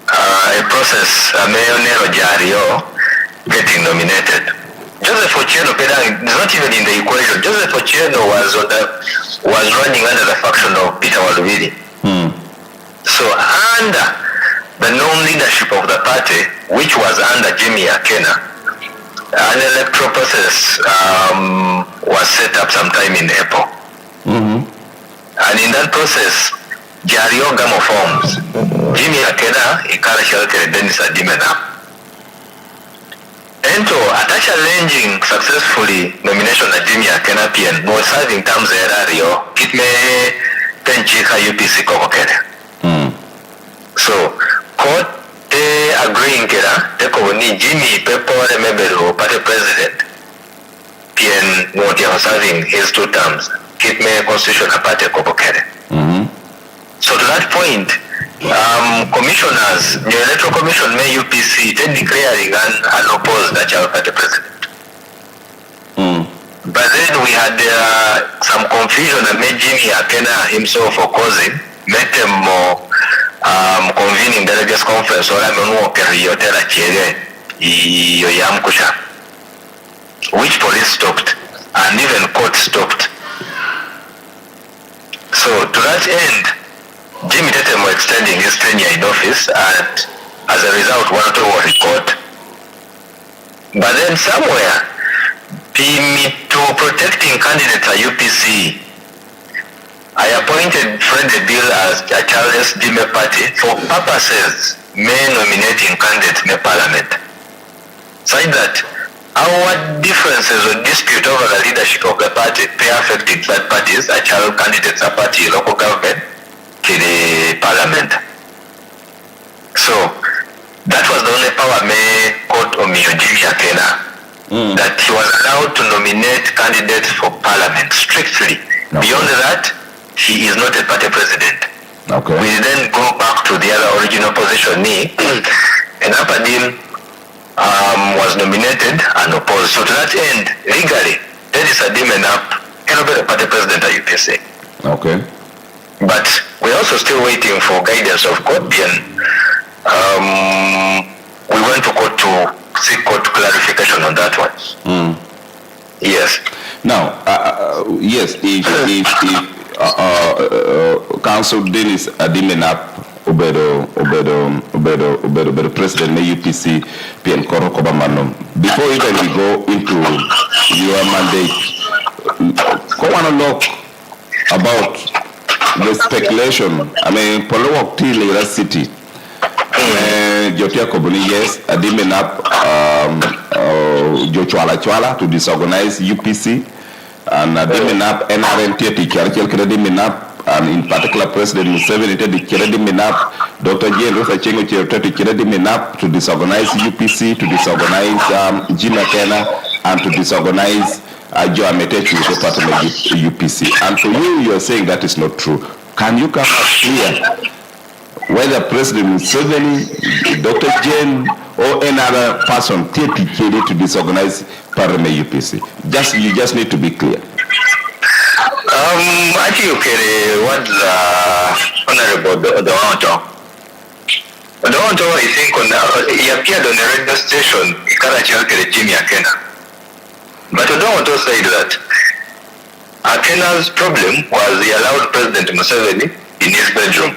A process, Mayor Jario getting nominated. Joseph Ochieno is not even in the equation. Joseph Ochieno was running under the faction of Peter Waluvili. So under the non-leadership of the party, which was under Jimmy Akena, an electoral process was set up sometime in April. And in that process, Jario Gamo forms. Jimmy Akena, Ikara Shelter, Dennis Adimena. Ento, at challenging successfully nomination of Jimmy Akena PN, was serving terms erario, it may tenchika UPC Kokokene. So, court they agreeing kera, they ni Jimmy Pepo Remebero, party president, PN what was serving his 2 terms, it may constitution a party Kokokene. So to that point, commissioners, the electoral commission may UPC, then declaring and opposed the child party president. But then we had some confusion that made Jimmy Akena himself opposing, made them more convening delegates conference or which police stopped and even court stopped. So to that end, Jimmy Tetem was extending his tenure in office, and as a result, one or two were recalled. But then somewhere, to protecting candidates at UPC, I appointed Fred Bill as a Charles Dime party for purposes may nominating candidates in parliament, such that our differences or dispute over the leadership of the party may affecting third parties, a child candidates, a party, local government, to the parliament. So that was the only power may court Omiyo Jimmy Akena that he was allowed to nominate candidates for parliament strictly. Okay. Beyond that, he is not a party president. Okay. We then go back to the other original position, and Apadim was nominated and opposed. So to that end, legally, Dennis Adim and Up cannot be the party president at UPSA. Okay. But we're also still waiting for guidance of court, and we went to court to seek court clarification on that one. Yes. Now, yes, if Council Dennis Adimenap Obedo President of UPC PM Koro Kobamano, before even we go into your mandate, go on a look about the speculation. I mean, Polowok Till City. Jotia Kobuni, yes, Adimenap Chwala to disorganize UPC, and Adimenap NRNT teacher, Adimenap, and in particular President Museveni Adimenap, Dr. Jane Rosa Chengo Adimenap to disorganize UPC, to disorganize Jim Akena, and to disorganize Joe Ametechu, who's part of the UPC. And for you, you are saying that is not true. Can you come up clear whether President Museveni, Dr. Jane, or any other person TPKD to disorganize Parliament UPC? You just need to be clear. Actually, okay, what Honorable Odoonto, I think, he appeared on a radio station, Karachi, Jimmy Akena. But Odoonto said that Akena's problem was he allowed President Museveni in his bedroom.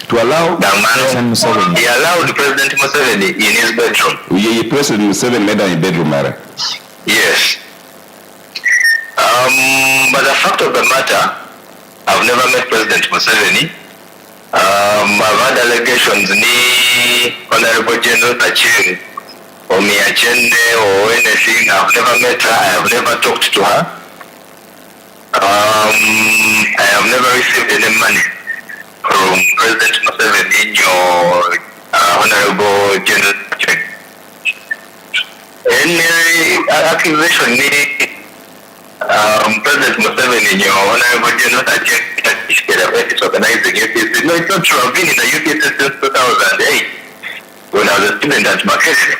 To allow Museveni. He allowed President Museveni in his bedroom. President Museveni made in bedroom, Mara. Yes. But the fact of the matter, I've never met President Museveni. I've had allegations ni Honorable General Tacheng or Miachende or anything. I've never met her. I have never talked to her. I have never received any money from President Museveni or Honorable General Tacheng. Any accusation President Museveni or Honorable General Tacheng is organizing UPC. No, it's not true. I've been in the UPC since 2008 when I was a student at Makese.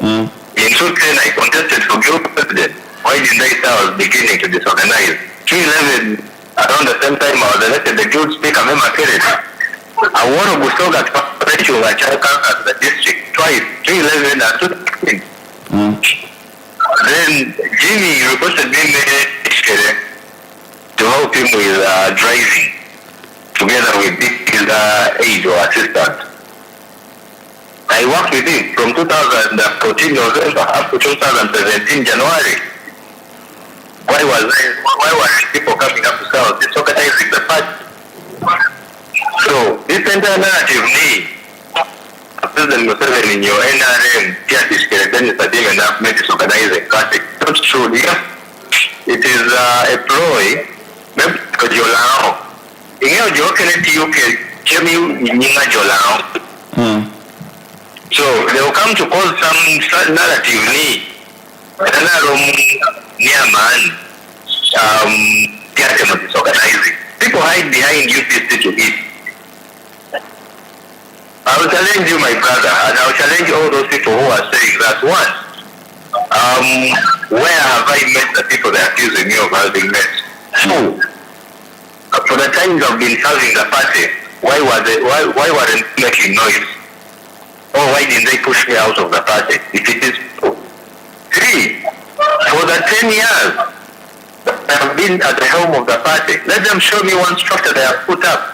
In 2010, I contested for group president. Why didn't I say I was beginning to disorganize? 2011, around the same time I was elected the guild speaker of Makese. I won a Busoga Special at the district twice, 2011 and 2016. Then Jimmy requested me to help him with driving, together with his aide or assistant. I worked with him from 2014 November up to 2017 January. Why were people coming up to South disorganizing the party? So this entire narrative President Museveni in your NRM, Dennis Adim and Up made disorganizing party. Not true, yeah. It is a ploy. Maybe because you're now. You're so they will come to cause some narrative disorganizing. People hide behind UPC to eat. I will challenge you, my brother, and I will challenge all those people who are saying that one. Where have I met the people that are accusing me of having met? Two. For the times I've been serving the party, why weren't they making noise? Or why didn't they push me out of the party? If it is true. Three. For the 10 years I have been at the helm of the party, let them show me one structure they have put up.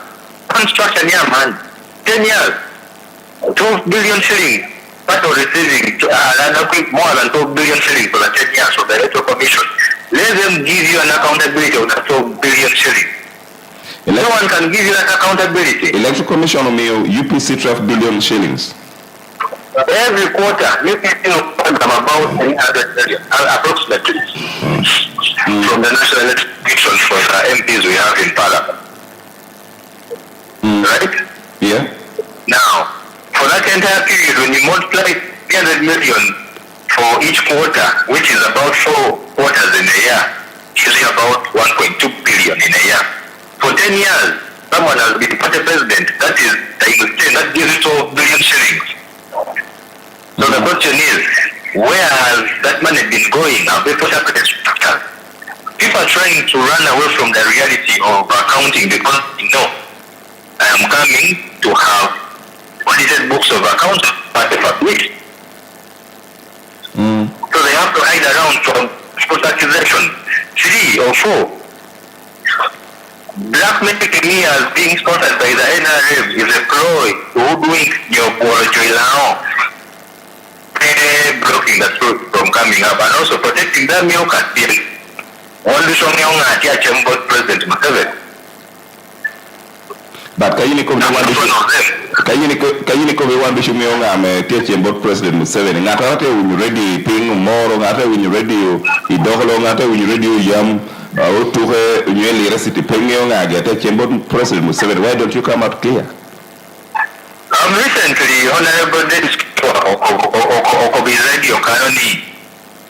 One structure, yeah, man. 10 years. 12 billion shillings. Part of receiving more than 12 billion shillings for the 10 years of the Electoral Commission. Let them give you an accountability of that 12 billion shillings. No one can give you that accountability. Electoral Commission of UPC 12 billion shillings. Every quarter, about 300 million, approximately, from the National Electoral Commission for the MPs we have in Parliament. Right? Yeah. Now, for that entire period, when you multiply 300 million for each quarter, which is about 4 quarters in a year, usually about 1.2 billion in a year. For 10 years, someone has been party president. That is, that gives you 12 billion shillings. So the question is, where has that money been going? Have they put up the structure? People are trying to run away from the reality of accounting because they know I am coming to have audited books of accounts at the week. So they have to hide around from false accusation. 3 or 4. Blackmailing as being sponsored by the NRM is a ploy to hoodwink your Borjoilao, blocking the truth from coming up and also protecting the milk at the end. Only from young at Yachembo President Museveni. But kayini ko wan bishu mionga ame teche mbot President Museveni ngata wate when ready ping moro ngata when ready idoglo ngata when ready yam otuhe nyeli resiti pengionga agete chembot President Museveni. Why don't you come out clear? Recently, Honorable Dennis Okobi Radio Kanoni,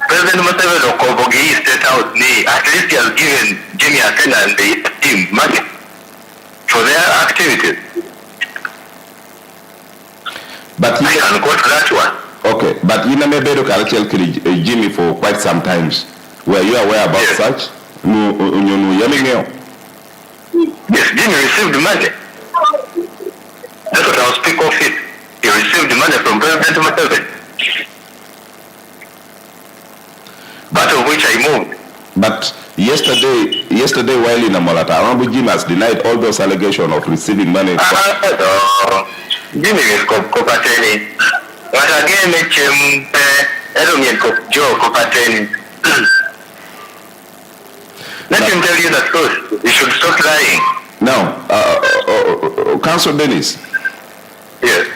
President Museveni Okobogi set out at least he has given Jimmy Atena and the team money for their activities. But I can quote that one. Okay, but you never better cultural Jimmy for quite some times. Were you aware about such? Yes, Jimmy received money. That's what I'll speak of it. He received money from President Museveni. Part of which I moved. But yesterday while in Amolata, Honorable Jim has denied all those allegations of receiving money. Jimmy is Kopateni. What again, Joe Kopateni. Let him tell you the truth. You should stop lying. Now, Council Dennis. Yes.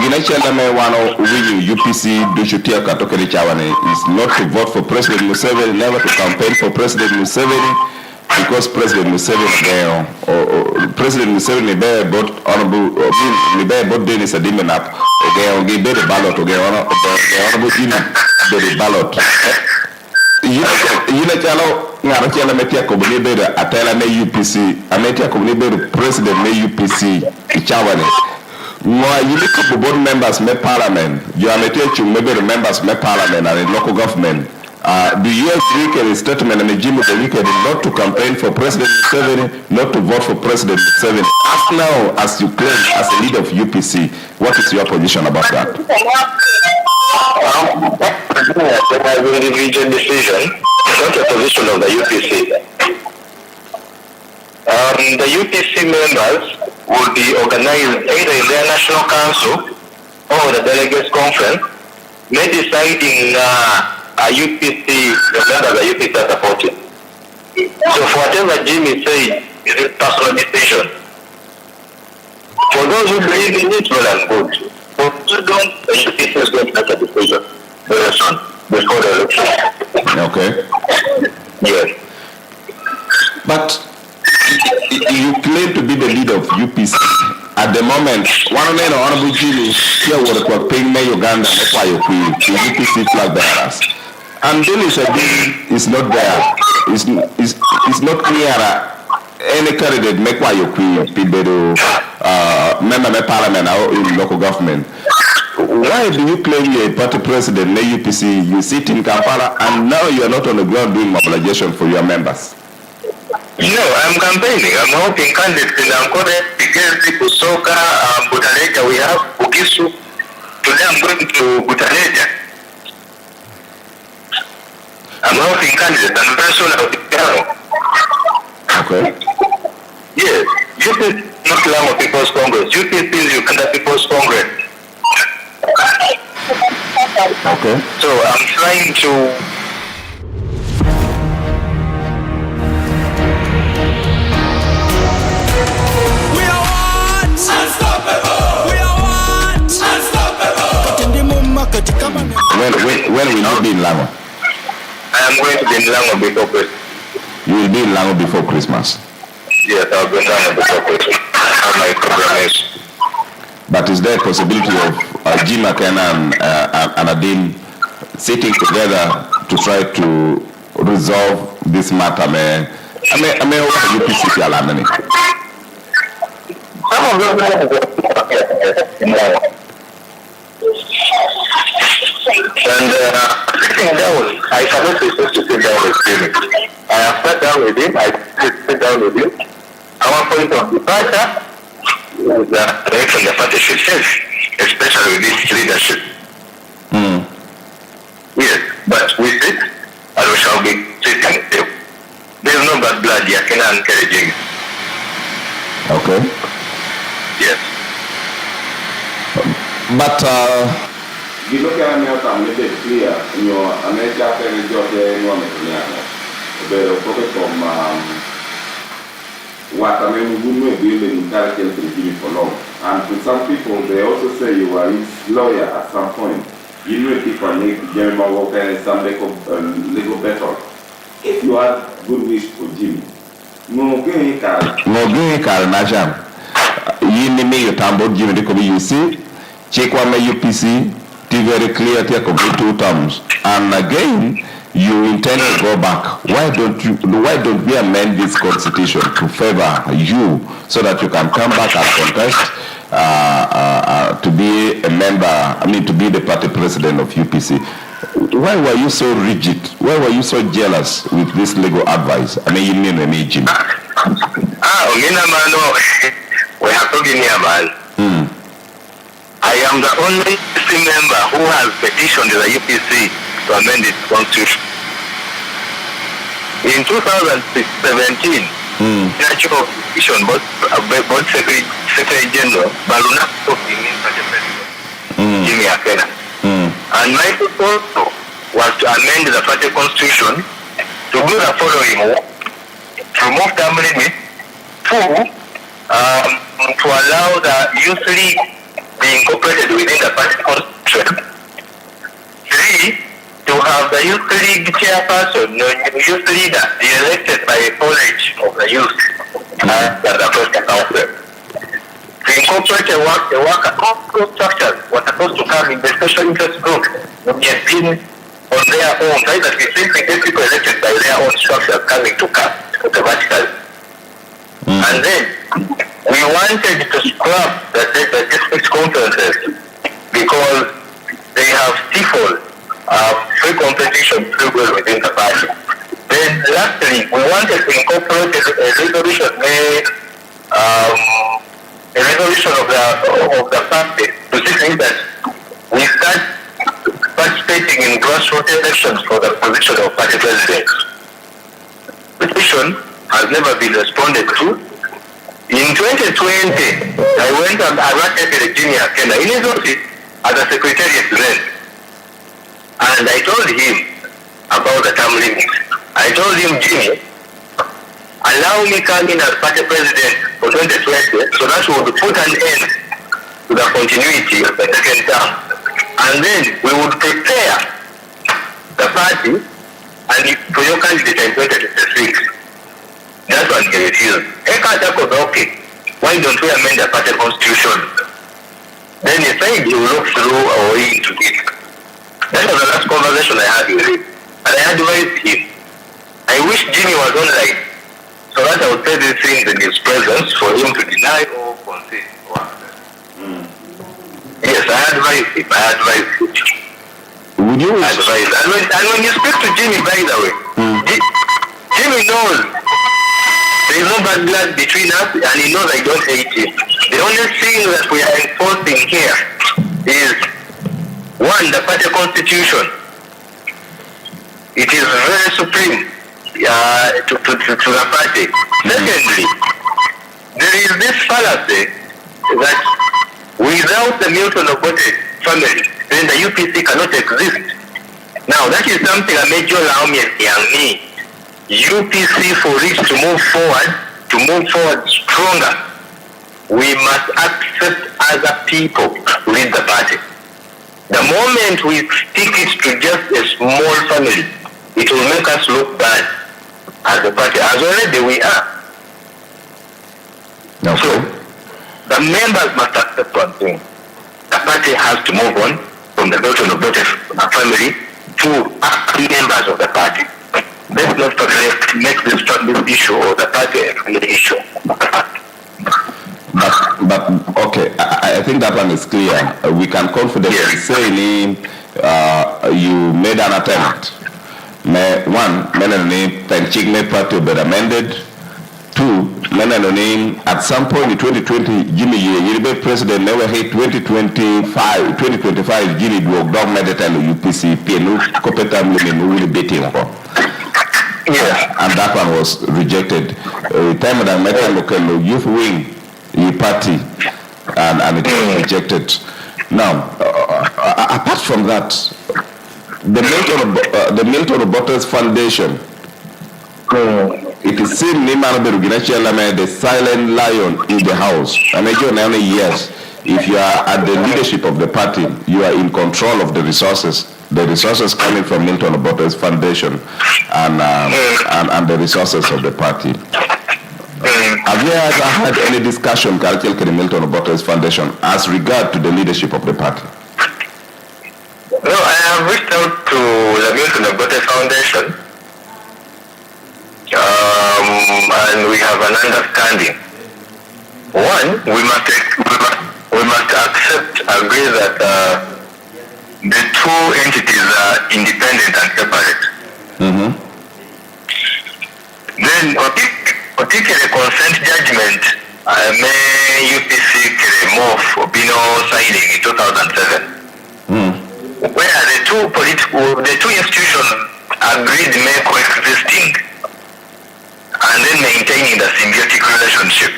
Ginachalame wano winning UPC Dushutia Katokeri Chawane is not to vote for President Museveni, never to campaign for President Museveni, because President Museveni President Museveni be bought honorable bought Dennis Adimenap okay be the ballot okay honorable the ballot. Yine chalo ngara chala metia ko be be atela na UPC ametia ko be president na UPC Chawane. You look at the board members make parliament. You are making maybe the members make parliament and the local government. Do you agree with the statement and the Jim of the weekend not to campaign for President Museveni, not to vote for President Museveni? As now as you claim as a leader of UPC, what is your position about that? As an individual decision, not a position of the UPC. The UPC members will be organized either in their national council or the delegates conference, may deciding a UPC, the members of the UPC are supporting. So for whatever Jimmy said, is a personal decision. For those who believe in it, well and good. For those who don't, the UPC is going to make a decision very soon, before the election. Okay. Yes. But you claim to be the leader of UPC. At the moment, one of the honorable Jimmy here was paying me Uganda, that's why you queen, the UPC flag bearers. And Dennis is not there. It's not clear any candidate make why you queen, people member of parliament or in local government. Why do you claim you're a party president in the UPC, you sit in Kampala, and now you are not on the ground doing mobilization for your members? No, I'm campaigning. I'm hoping candidates in Ankole, Kigezi, Kusoka, Butaleja, we have Bukisu. Today I'm going to Butaleja. I'm hoping candidates and very soon I'll be there. Okay. Yes, UPC is not Lamu People's Congress. UPC is Uganda People's Congress. Okay. So I'm trying to When will you be in Lango? I am going to be in Lango before Christmas. You will be in Lango before Christmas? Yes, I'll be in Lango before Christmas. That's my program is. But is there a possibility of Jim Akena and Adin sitting together to try to resolve this matter, man. I mean, what are UPC Alamani? And sitting down, I cannot resist to sit down with him. I have sat down with him, I sit down with him. Our point of departure is the direction the party should take, especially with this leadership. Yes, but we sit and we shall be sitting still. There is no bad blood here, can encouraging. Okay. Yes. But you look at me out and make it clear in your America and job there in one but focus from what I mean we may be in character to for long. And to some people they also say you are his lawyer at some point. You know people make general work and some legal battle. If you have good wish for Jimmy, no game car Najam. You may your tambo Jimmy the Kobe you see, check one UPC. Very clear, take 2 terms, and again you intend to go back. Why don't we amend this constitution to favor you so that you can come back and contest to be a member? I mean, to be the party president of UPC. Why were you so rigid? Why were you so jealous with this legal advice? I mean, you mean Jim? We have to be near man. I am the only member who has petitioned the UPC to amend its constitution. In 2017, natural petition, both Secretary General Baluna Jimmy Akena. And my proposal was to amend the party constitution to do the following: to remove term limit, 2, to allow the youth league be incorporated within the party constitution. 3, to have the youth league chairperson, youth leader, be elected by a college of the youth as the first council. To incorporate a worker structures was supposed to come in the special interest group, which has been on their own, right? That we simply get people elected by their own structures coming to come automatically. And then we wanted to scrap the district conferences because they have stifled free competition free will within the party. Then lastly, we wanted to incorporate a resolution made a resolution of the party to see that we start participating in grassroots elections for the position of party president. The petition has never been responded to. In 2020, I went and arrested Jimmy Akena in his office as a secretariat then. And I told him about the term limit. I told him, Jimmy, allow me come in as party president for 2020 so that we would put an end to the continuity of the second term. And then we would prepare the party and for your candidate in 2026. That's what he refused. Okay, why don't we amend the party constitution? Then he said he will look through our way into it. That was the last conversation I had with him. And I advised him. I wish Jimmy was online so that I would say these things in his presence for him to deny or concede. Yes, I advised him. Would you advise? And when you speak to Jimmy, by the way, Jimmy knows there is no bad blood between us, and he knows I don't hate him. The only thing that we are enforcing here is, 1, the party constitution. It is very supreme to the party. Secondly, there is this fallacy that without the Milton Obote family, then the UPC cannot exist. Now, that is something a major Laomi and me. UPC for it to move forward stronger, we must accept other people with the party. The moment we stick it to just a small family, it will make us look bad as a party, as already we are. Okay. So, the members must accept one thing. the party has to move on from the Milton Obote family to members of the party. Let's not make this issue or the party an issue. But okay, I think that one is clear. We can confidently say you made an attempt. One, Penchigme party will be amended. Two, at some point in 2020, Jimmy Yiribe president never hit 2025 Jimmy do dog medical UPC PNU Copetam will be beating. And that one was rejected. Time that metal local youth wing party and it was rejected. Now, apart from that, the Milton Obote's Foundation, it is seen the silent lion in the house. And again, yes, if you are at the leadership of the party, you are in control of the resources coming from Milton Obote's Foundation and the resources of the party. Have you ever had any discussion, Milton Obote's Foundation, as regard to the leadership of the party? No, I have reached out to the Milton Obote Foundation, and we have an understanding. One, we must agree that the two entities are independent and separate. Then, particularly consent judgment, may UPC move Bino signing in 2007, where the two institutions agreed may coexisting and then maintaining the symbiotic relationship.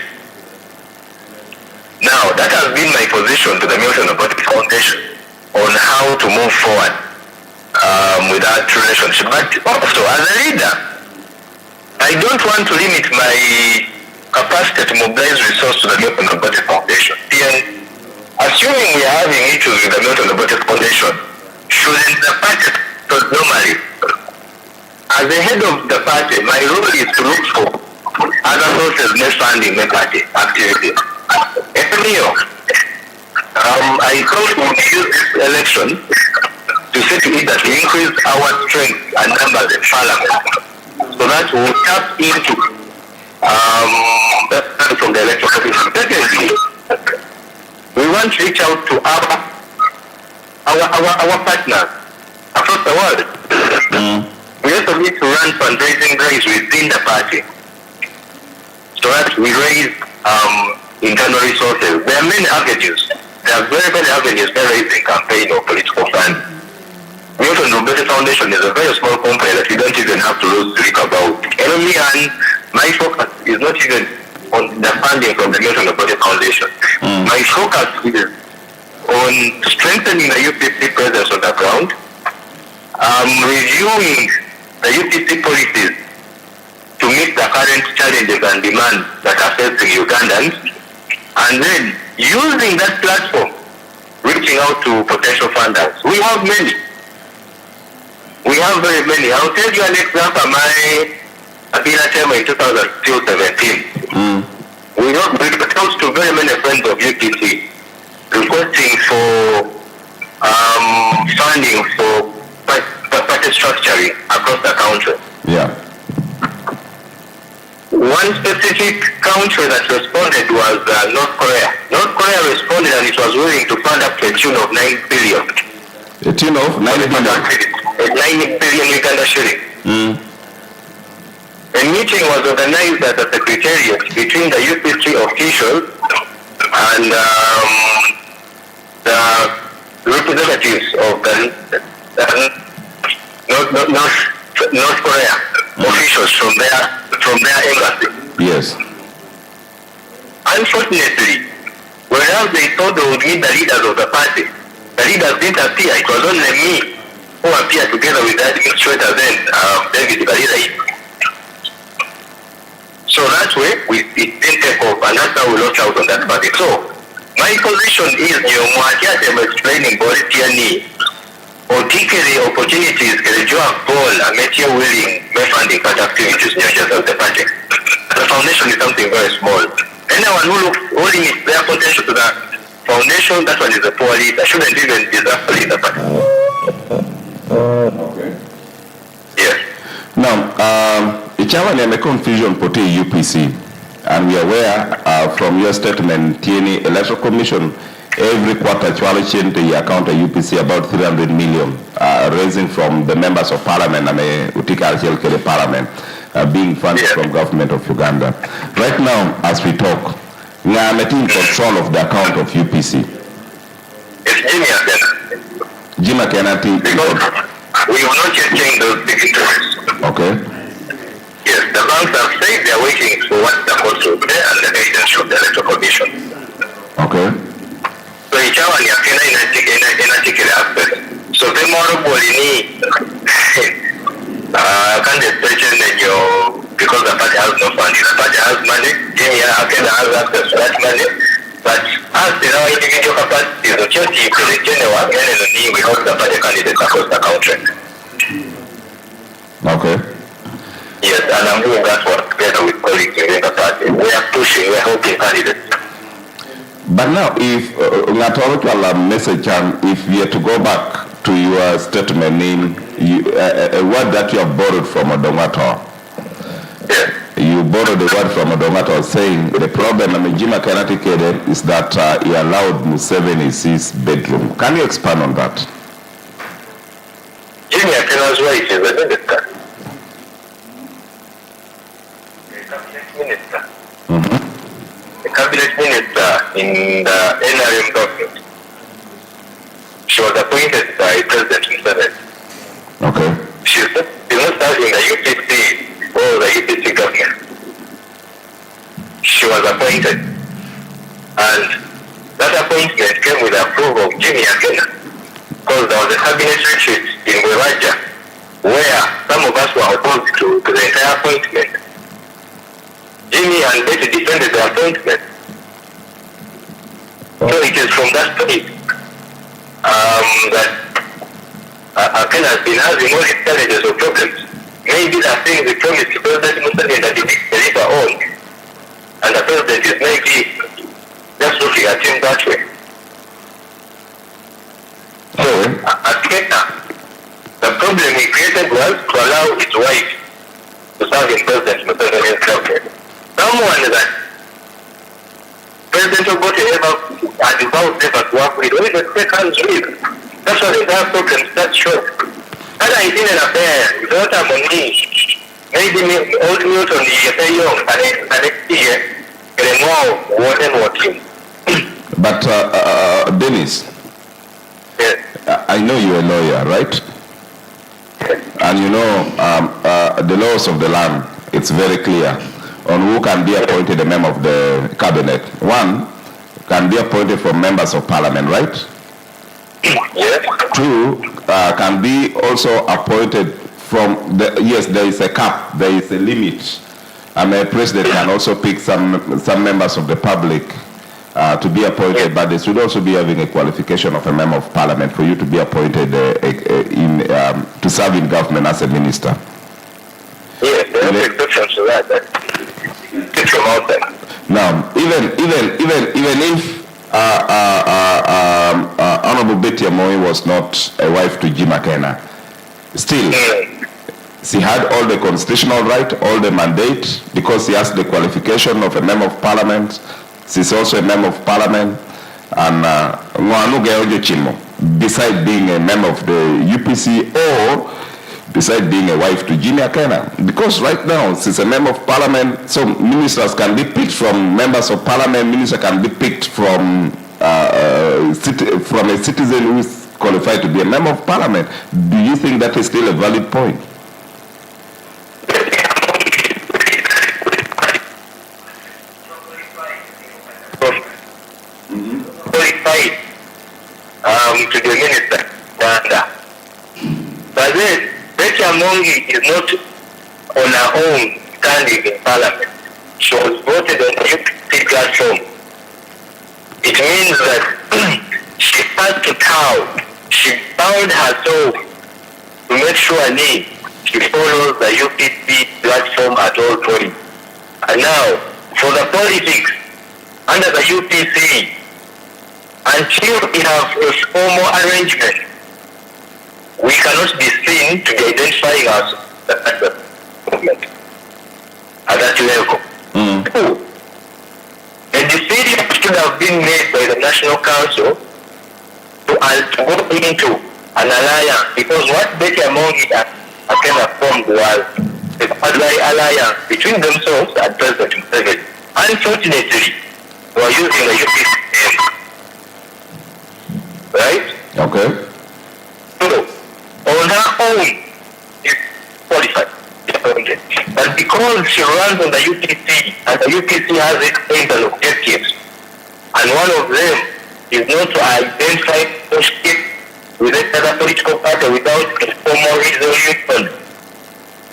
Now, that has been my position to the Milton Obote Foundation on how to move forward with that relationship. But also, as a leader, I don't want to limit my capacity to mobilize resources to the Milton Obote Foundation. And assuming we are having issues with the Milton Obote Foundation, shouldn't the party, so normally, as the head of the party, my role is to look for other sources less funding the party activities. I thought we would use this election to see to it that we increase our strength and numbers in parliament, so that we will tap into from the electoral commission. Secondly, we want to reach out to our partners across the world. We also need to run fundraising drives within the party, so that we raise internal resources. There are many avenues. There are very many avenues for raising campaign or political funds. Milton Obote Foundation is a very small company that we don't even have to lose sleep about. And my focus is not even on the funding from the Milton Obote Foundation. My focus is on strengthening the UPC presence on the ground, reviewing the UPC policies to meet the current challenges and demands that are facing Ugandans, and then using that platform, reaching out to potential funders. We have many. We have very many. I'll tell you an example. My Abila term in 2017. We reached out to very many friends of UPC requesting for funding for party structuring across the country. Yeah. One specific country that responded was North Korea. North Korea responded and it was willing to fund up to a tune of 9 billion. A tune of 9 billion? 9 billion Uganda shilling. A meeting was organized at the Secretariat between the UPC officials and the representatives of the North Korea officials from their embassy. Yes. Unfortunately, whereas they thought they would meet the leaders of the party, the leaders didn't appear. It was only me who appeared together with the administrator then, David Balira. So that way, it didn't take off, and that's how we lost out on that party. So, my position is, I'm explaining Bolitiani, particularly opportunities, Kerejua Paul, and Matthew Willing, may funding part activities, just as the party. The foundation is something very small. Anyone who limits their potential to the foundation reputation, that one is a poor leader. Shouldn't even deserve a leader. Okay. Yes. Now, Ichawa ni confusion poti UPC, and we are aware from your statement, TNE Electoral Commission, every quarter Twolo change the account of UPC about 300 million, raising from the members of parliament, Utika Alkelkele parliament, being funded from government of Uganda. Right now, as we talk, we are in control of the account of UPC. It's Jim Akenati. Because we will not yet change those dignitaries. Okay. Yes, the banks have said they are waiting for what the court will be and the guidance of the Electoral Commission. Okay. So Ichawa ni akena inatikile aspect. So tomorrow bolini can't explain that you because the party has no funding. The party has money, Jimmy Akena has access to that money. But as the individual capacity, the church is general, and we hope the party candidates across the country. Okay. Yes, and I'm doing that work together with colleagues within the party. We are pushing, we are helping candidates. But now, if message, if we are to go back to your statement name, a word that you have borrowed from Odongato. Yes. You borrowed the word from Odongato saying the problem Jima Kanatikede is that he allowed Museveni his bedroom. Can you expand on that? Jimmy Akena's wife is a minister. A cabinet minister in the NRM government. She was appointed by President Museveni. Okay. She's not serving the UPC or the UPC government. She was appointed. And that appointment came with the approval of Jimmy Akena. Because there was a cabinet retreat in Weraja where some of us were opposed to the entire appointment. Jimmy and Betty defended the appointment. So it is from that point that Akena has been having all these challenges or problems. Maybe the things we promised to President Museveni that he didn't deliver on. And the president is maybe just looking at him that way. So, Akena, the problem he created was to allow his wife to serve in President Museveni's government. Someone that President Obote had vowed never to work with, or even take hands with. That's why the entire problem starts short. And I didn't appear, without a money, maybe old Newton, the young, and next year, and more, what and what him. But, Dennis, yes. I know you're a lawyer, right? Yes. And you know, the laws of the land, it's very clear on who can be appointed a member of the cabinet. One, can be appointed from members of parliament, right? Yes. Two, can be also appointed from the, yes, there is a cap, there is a limit. And the president can also pick some members of the public to be appointed, but they should also be having a qualification of a member of parliament for you to be appointed to serve in government as a minister. Yes, there are exceptions to that. It's from out there. Now, even if Honorable Betty Amoy was not a wife to Jim Akena, still, she had all the constitutional right, all the mandate, because she has the qualification of a member of parliament. She's also a member of parliament, and beside being a member of the UPC or beside being a wife to Jimmy Akena. Because right now, she's a member of parliament, so ministers can be picked from members of parliament, minister can be picked from a citizen who is qualified to be a member of parliament. Do you think that is still a valid point? To the minister, but then Betty Amongi is not on her own standing in parliament. She was voted on the UPC platform. It means that she had to cow. She bound herself to make sure she follows the UPC platform at all points. And now, for the politics under the UPC, until we have a formal arrangement, we cannot be seen to be identifying us as a movement at that level. Two, a decision should have been made by the National Council to go into an alliance, because what Betty Amongi Akena formed was a alliance between themselves and President Museveni. Unfortunately, we are using the UPC name. Right? Okay. So, on her own, she's qualified. But because she runs on the UPC, and the UPC has its aims and objectives, and one of them is not to identify ownership with another political party without a formal resolution,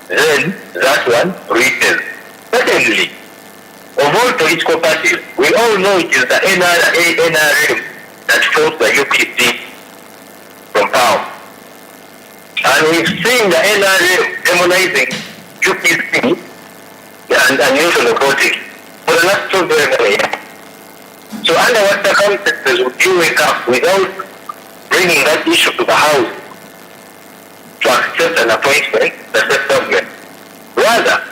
then that one reaches. Secondly, of all political parties, we all know it is the NRM that forced the UPC from power. And we've seen the NRM demonizing UPC and use of voting for the last 2 very years. So under what circumstances would you wake up without bringing that issue to the House to accept an appointment, the state government? Rather,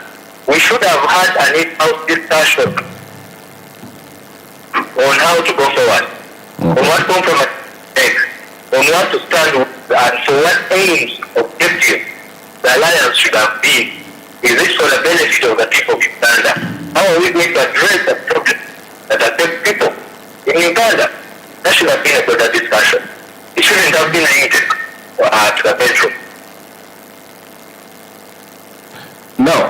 we should have had an in-house discussion on how to go forward, on what compromise to take, on what to stand with, and for what aims, objectives the alliance should have been. Is it for the benefit of the people of Uganda? How are we going to address the problems that affect people in Uganda? That should have been a better discussion. It shouldn't have been limited to the bedroom. Now,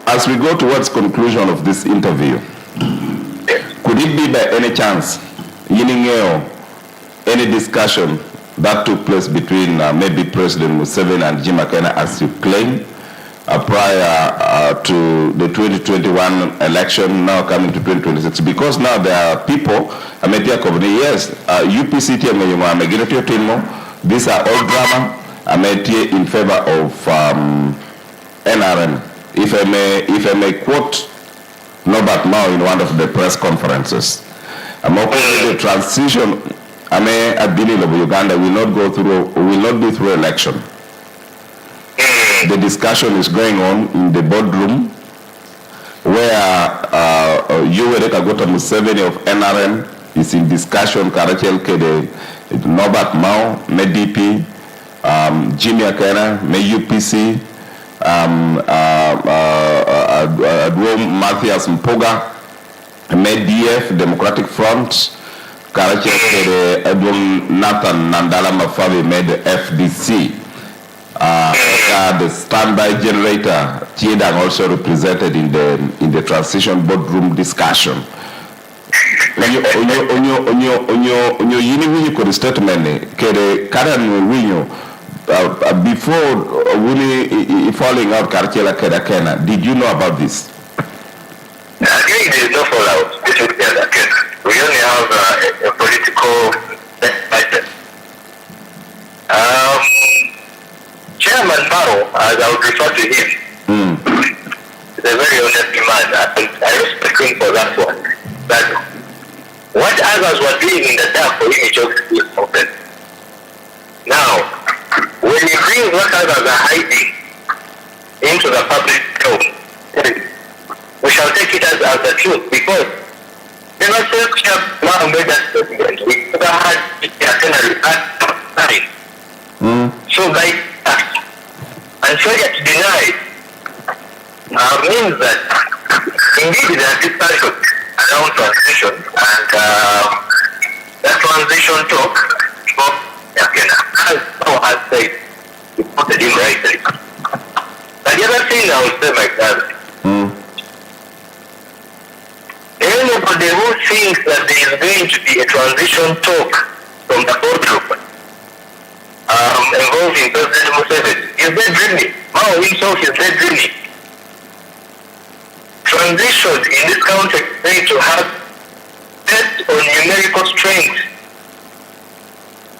as we go towards conclusion of this interview, could it be by any chance, any discussion that took place between maybe President Museveni and Jim Akena, as you claim, prior to the 2021 election, now coming to 2026? Because now there are people, yes, UPC, these are all drama, in favor of NRM. If I may quote Norbert Mao in one of the press conferences, the transition, at beginning of Uganda will not be through election. The discussion is going on in the boardroom where Yoweri Kaguta Museveni of NRM is in discussion, Karachel Kede, Norbert Mao, MDP, Jimmy Akena, UPC, Matthias Mpoga, DF, Democratic Front, Karachel Kede, Nathan Nandala Mafabi made FDC. The standby generator, Chiedang, also represented in the transition boardroom discussion. On your statement, before falling out Karachela Kedakena, did you know about this? Again, there is no fallout between Kedakena. We only have a political item. Chairman Mao, as I would refer to him, is a very honest man, and I respect him for that one. But what others were doing in the dark for him, he just open. Now, when he brings what others are hiding into the public tone, we shall take it as the truth, because never since Mao made that statement, we never had the itinerary at time. So by and failure to deny means that indeed there are discussions around transition, and that transition talk of Akena, as Paul has said, reported him rightly. But the other thing I would say, my brother, anybody who thinks that there is going to be a transition talk from the boardroom involving President Museveni is daydreaming. Mao himself is daydreaming. Transition in this context is going to have test on numerical strength,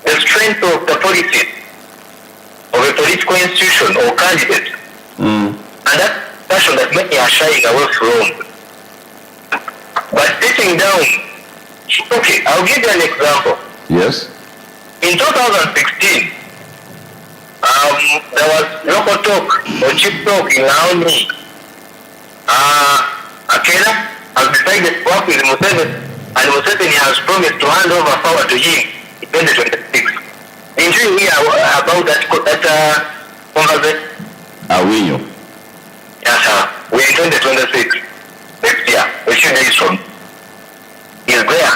the strength of the policies of a political institution or candidate, and that passion that many are shying away from. But sitting down Okay, I'll give you an example. Yes. In 2016, there was local talk or chief talk in Naomi. Akela has decided to work with Museveni, and Museveni has promised to hand over power to him in 2026. Did you hear about that conversation? Awinyo. Yes, sir. We're in 2026 next year, a few days from. Is there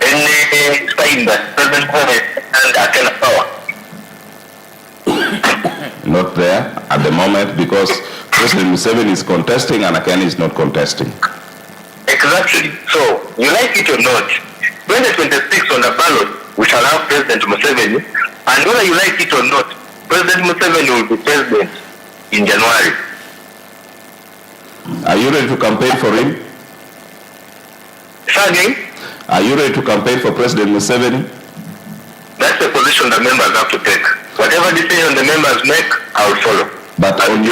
any sign that President Museveni and Akela power? Not there at the moment because President Museveni is contesting and Akeni is not contesting. Exactly. So, you like it or not, 2026 on the ballot, we shall have President Museveni, and whether you like it or not, President Museveni will be president in January. Are you ready to campaign for him? Say again? Are you ready to campaign for President Museveni? That's the position the members have to take. Whatever decision the members make, I will follow. But on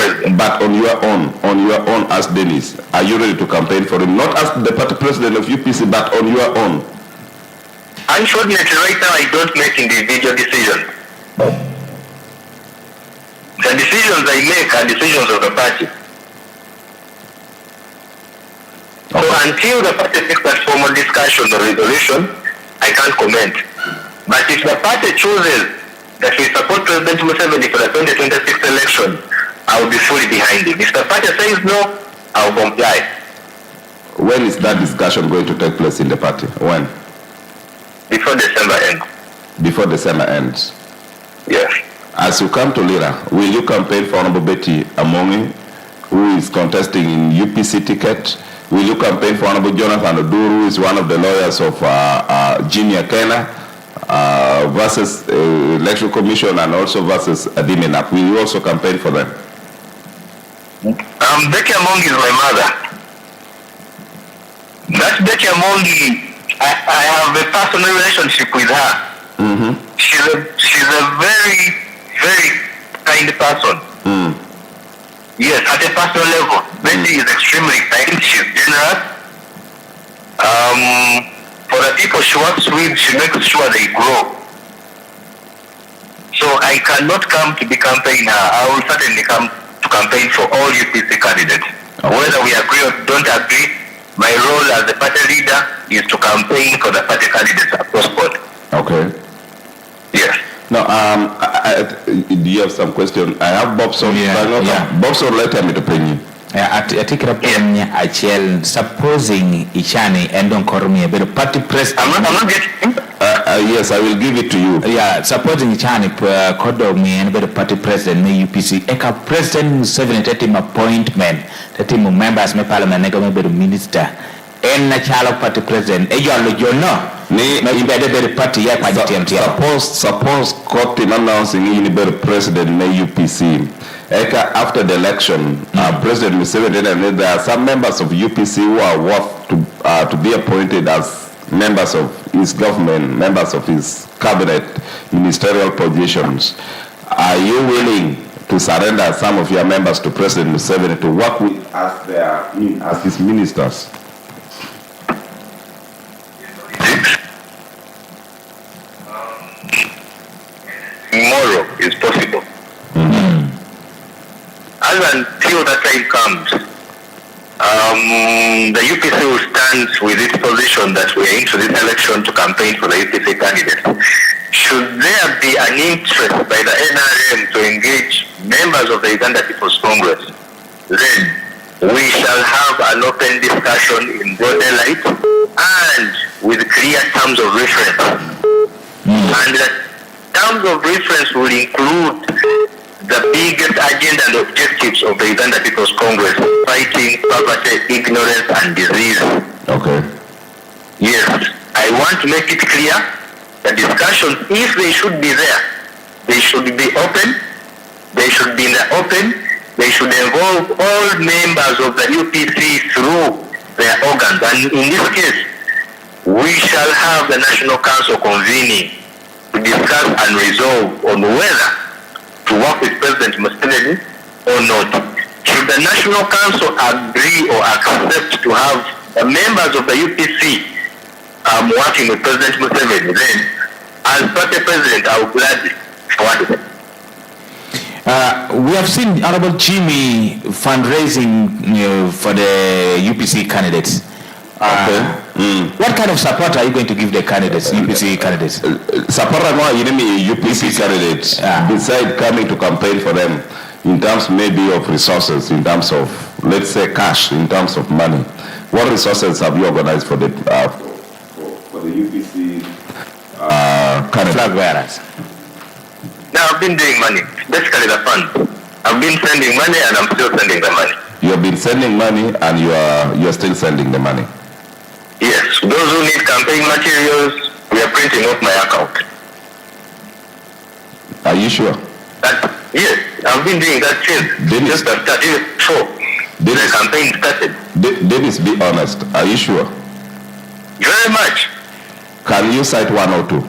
your own as Dennis, are you ready to campaign for him? Not as the party president of UPC, but on your own. Unfortunately, right now I don't make individual decisions. The decisions I make are decisions of the party. So until the party takes that formal discussion or resolution, I can't comment. But if the party chooses that we support President Museveni for the 2026 election, I will be fully behind him. If the party says no, I will comply. When is that discussion going to take place in the party? When? Before December ends. Before December ends? Yes. As you come to Lira, will you campaign for Honorable Betty Amongi, who is contesting in UPC ticket? Will you campaign for Honorable Jonathan Oduru, who is one of the lawyers of Junior Kena, versus Electoral Commission and also versus Adiminap? Will you also campaign for them? Betty Amongi is my mother. That Betty Amongi, I have a personal relationship with her. Mm-hmm. She's a very, very kind person. Mm. Yes, at a personal level. Betty is extremely kind. She's generous. For the people she works with, she makes sure they grow. So I cannot come to be campaigning her. I will certainly come to campaign for all UPC candidates. Okay. Whether we agree or don't agree, my role as the party leader is to campaign for the party candidates across board. Okay. Yes. Now, do you have some question? I have Bobson. Bobson, later me to pay you. I take a pen, I shall supposing Ichani and don't call me a bit of party president. I'm not getting. Yes, I will give it to you. Yeah, supposing Ichani called me and a bit of party president, may UPC. Eka president 7 appointment, the team of members, my parliament, I go a minister. And a child of party president, you know. Suppose court in announcing in the president may UPC. After the election, President Museveni, and there are some members of UPC who are worth to be appointed as members of his government, members of his cabinet, ministerial positions. Are you willing to surrender some of your members to President Museveni to work with as his ministers? Tomorrow is possible. Mm-hmm. As until that time comes, the UPC will stand with its position that we are into this election to campaign for the UPC candidate. Should there be an interest by the NRM to engage members of the Uganda People's Congress, then we shall have an open discussion in broad daylight and with clear terms of reference. And the terms of reference will include the biggest agenda and objectives of the Uganda People's Congress: fighting poverty, ignorance, and disease. Okay. Yes, I want to make it clear the discussions, if they should be there, they should be open, they should be in the open, they should involve all members of the UPC through their organs. And in this case, we shall have the National Council convening to discuss and resolve on whether to work with President Museveni or not. Should the National Council agree or accept to have the members of the UPC I'm working with President Museveni, then as party president, I will gladly forward them. We have seen Honorable Jimmy fundraising for the UPC candidates. What kind of support are you going to give the candidates, UPC candidates? Support UPC candidates, besides coming to campaign for them, in terms maybe of resources, in terms of, let's say, cash, in terms of money. What resources have you organized for the UPC flag bearers? Now I've been doing money, basically the fund. I've been sending money and I'm still sending the money. You have been sending money and you are still sending the money. Yes, those who need campaign materials, we are printing off my account. Are you sure? Yes, I've been doing that since just after the campaign started. Dennis, be honest. Are you sure? Very much. Can you cite one or two?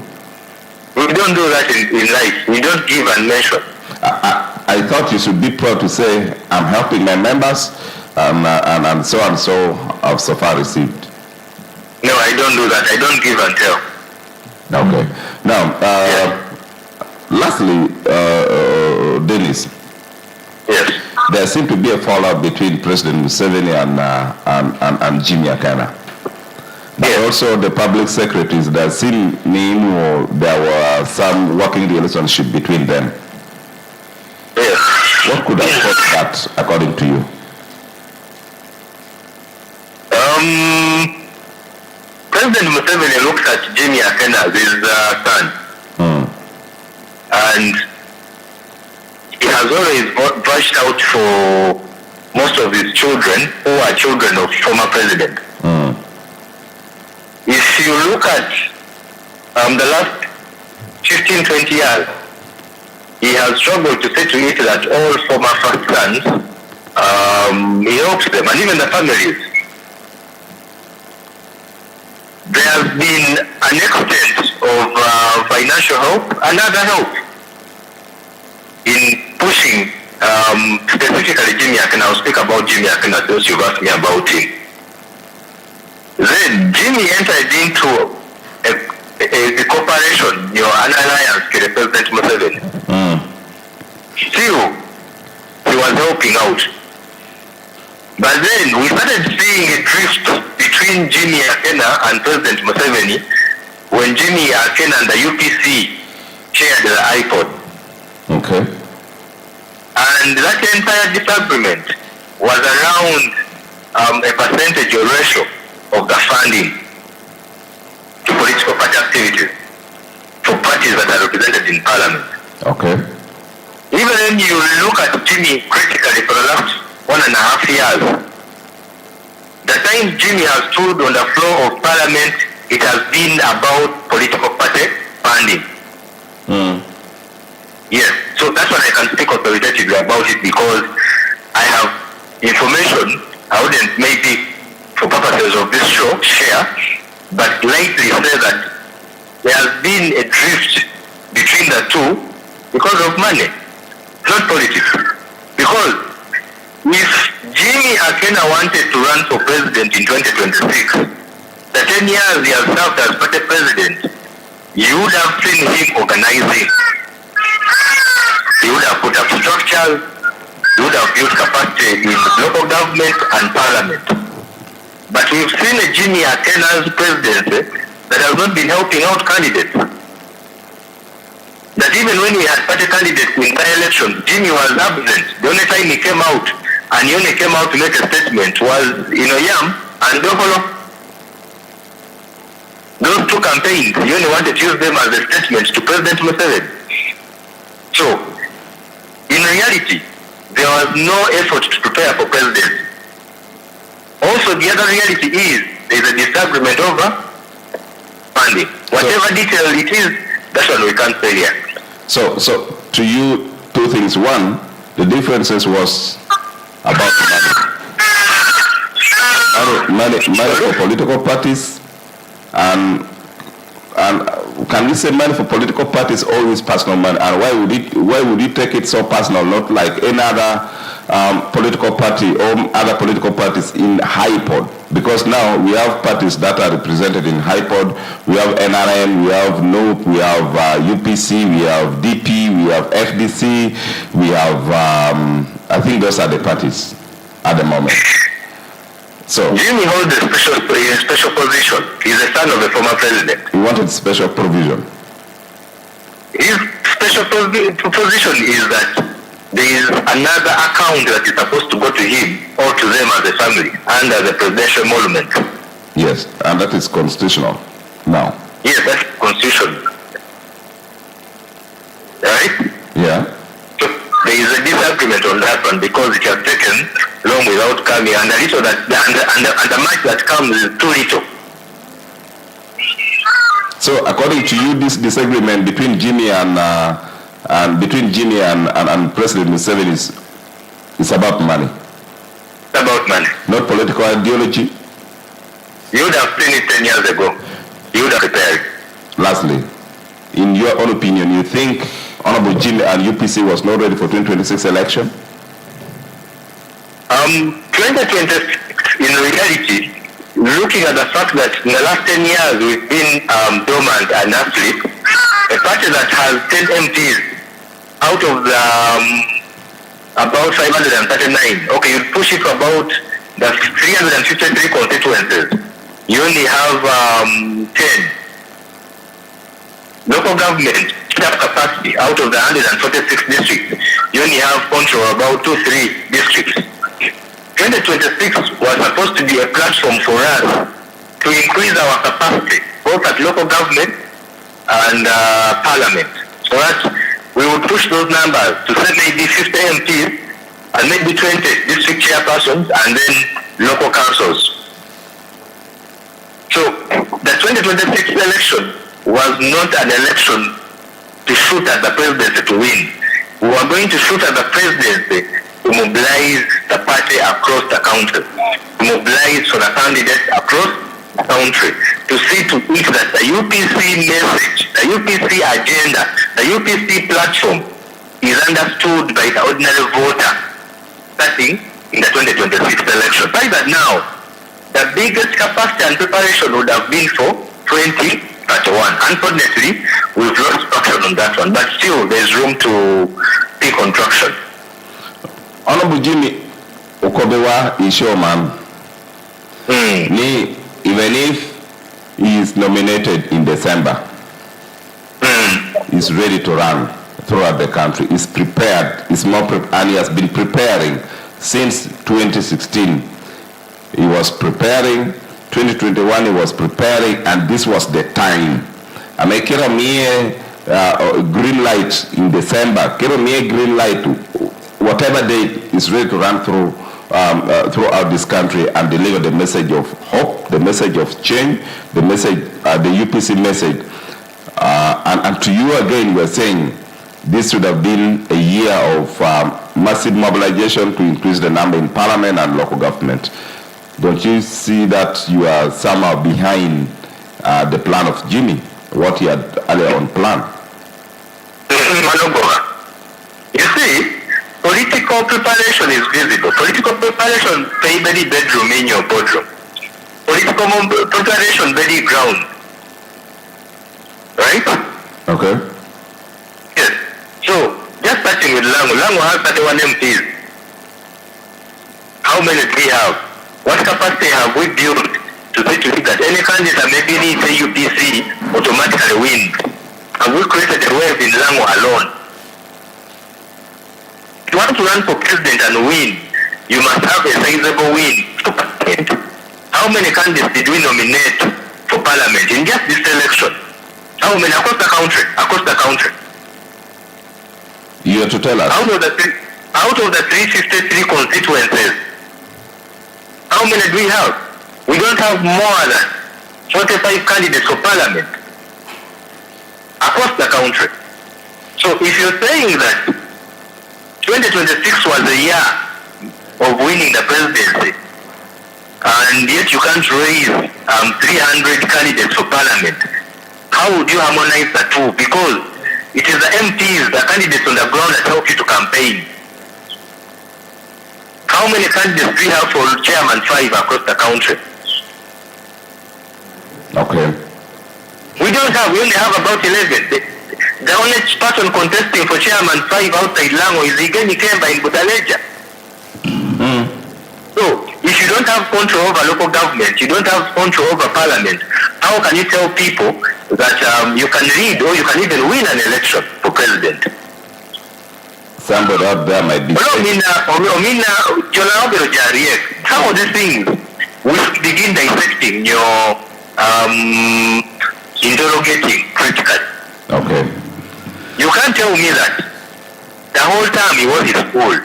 We don't do that in life. We don't give and mention. I thought you should be proud to say, I'm helping my members and so I've so far received. No, I don't do that. I don't give and tell. Okay. Now, lastly, Dennis. Yes. There seemed to be a fallout between President Museveni and Jimmy Akana. But also the public secretaries, there seemed there were some working relationship between them. Yes. What could have caused that, according to you? President Museveni looks at Jimmy Akana as his son. And he has always watched out for most of his children who are children of former president. If you look at the last 15-20 years, he has struggled to say to it that all former first sons, he helps them, and even the families. There has been an extent of financial help and other help in pushing specifically Jimmy Akana. I'll speak about Jimmy Akana since you've asked me about him. Then Jimmy entered into a cooperation, an alliance with President Museveni. Still, he was helping out. But then we started seeing a drift between Jimmy Akana and President Museveni when Jimmy Akana and the UPC shared the iPod. Okay. And that entire disagreement was around a percentage or ratio of the funding to political party activities for parties that are represented in parliament. Okay. Even when you look at Jimmy critically for the last 1.5 years, the time Jimmy has stood on the floor of parliament, it has been about political party funding. Yes, so that's why I can speak authoritatively about it, because I have information I wouldn't maybe for purposes of this show share, but likely say that there has been a drift between the two because of money, not politics. Because if Jimmy Akana wanted to run for president in 2026, the 10 years he has served as party president, you would have seen him organizing. He would have put up structures, he would have built capacity in local government and parliament. But we've seen a Jimmy Akana's presidency that has not been helping out candidates. That even when we had party candidates in by-election, Jimmy was absent. The only time he came out, and he only came out to make a statement, was in Oyam and Twolo. Those two campaigns, he only wanted to use them as a statement to President Museveni. So, in reality, there was no effort to prepare for presidency. Also, the other reality is there is a disagreement over funding. Whatever detail it is, that's what we can't say here. So to you, two things. One, the differences was about money for political parties, and can we say money for political parties always personal money? And why would it take it so personal? Not like any other political party or other political parties in HIPOD? Because now we have parties that are represented in HIPOD. We have NRM, we have NOP, we have UPC, we have DP, we have FDC, we have, I think those are the parties at the moment. So Jimmy holds a special position. He's the son of the former president. He wanted special provision. His special position is that there is another account that is supposed to go to him or to them as a family under the presidential monument. Yes, and that is constitutional now. Yes, that's constitutional. Right? Yeah. So there is a disagreement on that one because it has taken long without coming, and the little that and the much that comes is too little. So according to you, this disagreement between Jimmy and President Museveni is about money. It's about money. Not political ideology. You would have seen it 10 years ago. You would have prepared. Lastly, in your own opinion, you think Honorable Jimmy and UPC was not ready for 2026 election? 2026, in reality, looking at the fact that in the last 10 years we've been dormant and asleep, a party that has 10 MPs out of the about 539, okay, you push it to about the 353 constituencies. You only have 10. Local government have capacity out of the 146 districts. You only have control about 2-3 districts. 2026 was supposed to be a platform for us to increase our capacity, both at local government and parliament, so that we would push those numbers to say maybe 50 MPs and maybe 20 district chairpersons and then local councils. So the 2026 election was not an election to shoot at the presidency to win. We were going to shoot at the presidency to mobilize the party across the country, to mobilize for the candidates across the country, to see to it that the UPC message, the UPC agenda, the UPC platform is understood by the ordinary voter starting in the 2026 election. By that now, the biggest capacity and preparation would have been for 2031. Unfortunately, we've lost traction on that one, but still there's room to pick on traction. Honorable Jimmy Okobewa is your man. Even if he is nominated in December, he's ready to run throughout the country. He's prepared. He's more and he has been preparing since 2016. He was preparing. 2021 he was preparing, and this was the time. I mean, kira me green light in December. Kira me green light. Whatever date is ready to run through throughout this country and deliver the message of hope, the message of change, the message, the UPC message. And to you again, we're saying this should have been a year of massive mobilization to increase the number in parliament and local government. Don't you see that you are somehow behind the plan of Jimmy, what he had earlier on planned? You see, political preparation is visible. Political preparation, very bedroom in your boardroom. Political preparation, very ground. Right? Okay. Yes. So, just starting with Lango. Lango has 31 MPs. How many do we have? What capacity have we built to say to it that any candidate that maybe needs a UPC automatically wins? Have we created a wave in Lango alone? If you want to run for president and win, you must have a sizable win for parliament. How many candidates did we nominate for parliament in just this election? How many across the country? Across the country. You have to tell us. Out of the 353 constituencies, how many do we have? We don't have more than 45 candidates for parliament across the country. So if you're saying that 2026 was the year of winning the presidency, and yet you can't raise 300 candidates for parliament, how would you harmonize the two? Because it is the MPs, the candidates on the ground that help you to campaign. How many candidates do we have for chairman 5 across the country? Okay. We don't have, we only have about 11. The only person contesting for chairman 5 outside Lango is Igeni Kemba in Butaleja. So, if you don't have control over local government, you don't have control over parliament, how can you tell people that you can lead or you can even win an election for president? Somebody out there might be. Some of these things will begin dissecting your interrogating critically. Okay. You can't tell me that the whole time he was in school,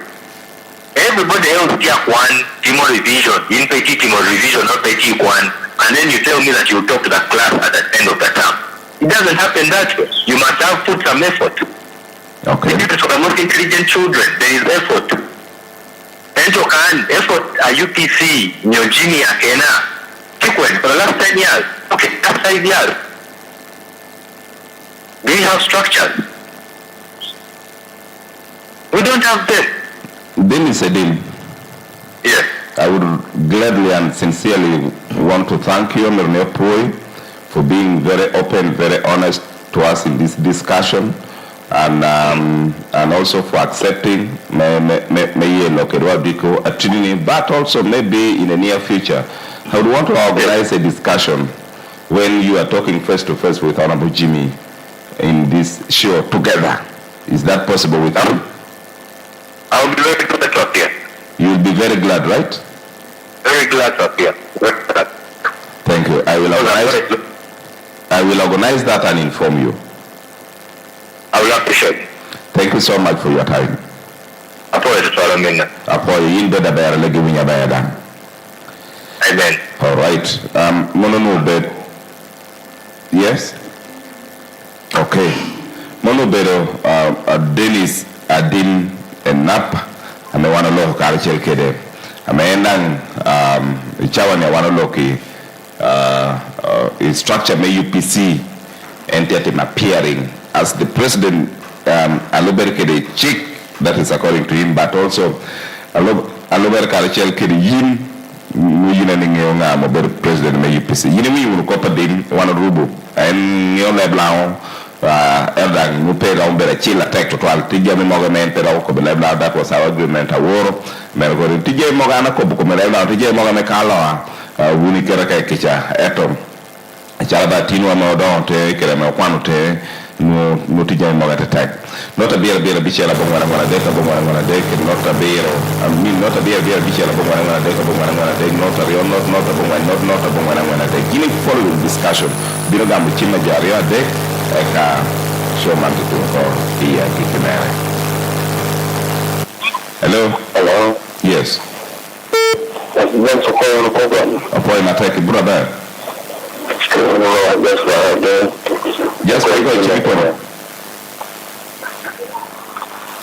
everybody else tier 1, Timor revision, in petit Timor revision, not petit 1, and then you tell me that you talk to the class at the end of the term. It doesn't happen that way. You must have put some effort. Okay. It is for the most intelligent children. There is effort. And you can effort a UPC, your junior, frequent for the last 10 years. Okay, last 5 years. Do we have structures? We don't have them. Then is a deal. Yes. I would gladly and sincerely want to thank you, Mr. Poi, for being very open, very honest to us in this discussion, and also for accepting but also maybe in the near future. I would want to organize a discussion when you are talking face to face with Honorable Jimmy in this show together. Is that possible with you? I'll be very glad to appear. You'll be very glad, right? Very glad to appear. Very glad. Thank you. I will organize that and inform you. I will appreciate it. Thank you so much for your time. Amen. All right. Yes? Okay. Monobero, Dennis Adim Enap, ame wana lo karchel kede. Ame enang chawane wana loki structure me UPC entity appearing as the president alober kede chick, that is according to him, but also alober karchel kede yin muyina ningeonga mober president me UPC. Yini wi ko padim wana rubu en nyole blanc Erdan Mupega Umbera Chila Tech to Tija Mogamen Pero Kobelebla, that was our agreement a war. Melgo TJ Mogana Kobukumela, TJ Mogame Kala, Wunikeraka Kicha, Etom, Chalaba Tino Modonte, Keramaquanote, no TJ Mogat attack. Not a beer Bichela Bomana Deca Bomana Deck, not a beer, I mean not a beer Bichela Bomana Deca Bomana Deck, not a real, not a Bomana, not a Bomana Deck. Giving following discussion, Birogam Chima Jaria Deck. Eka showman to here Kikimere. Hello? Hello? Yes. That's a call on the program. Appointment take it, brother. Just go check it.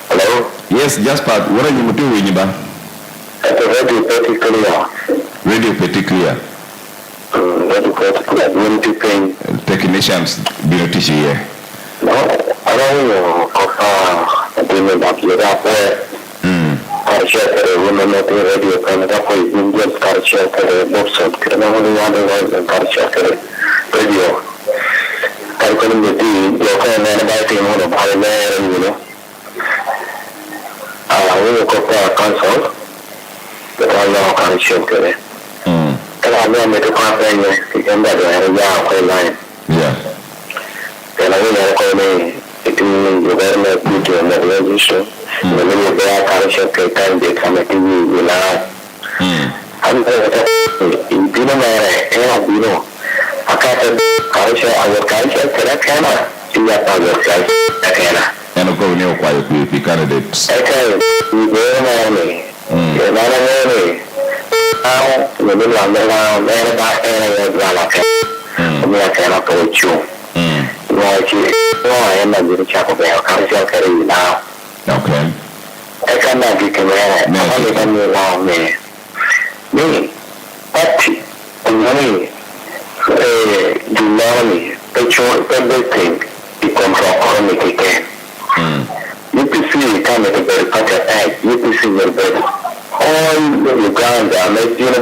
Hello? Yes, just part. What are you doing, Iba? Radio pretty clear. Radio pretty clear. Radio pretty clear. Unity pain. Technicians, beauty here. No, I don't know. I didn't have to get there. Carcere, women not radio, and up with Indian carcere, Bobson, Criminal otherwise than carcere, radio. Calculating the tea, your friend and about him on a parliament, you know. We will compare a console, but I know carcere. And I know make a company, and that I have a line. Yeah. And I will call me the government put you on the registration. And then you bear carriage time they come at you now. I'm in Pinamera, and you know, I can't carriage our culture to that kind of see that I was like that kind of. And of course, you quite be candidates. I tell you, very many. You're not a very. Now, the middle of the round, and about any of the I'm not going to go with you. Like you, I am not going to chapel bell. Come to carry now. Okay. I cannot be commanded. I only can be long me. Me, happy, money, the money, everything, become from economic again. You can see the kind of very cut at you can see your better. all Uganda, you know,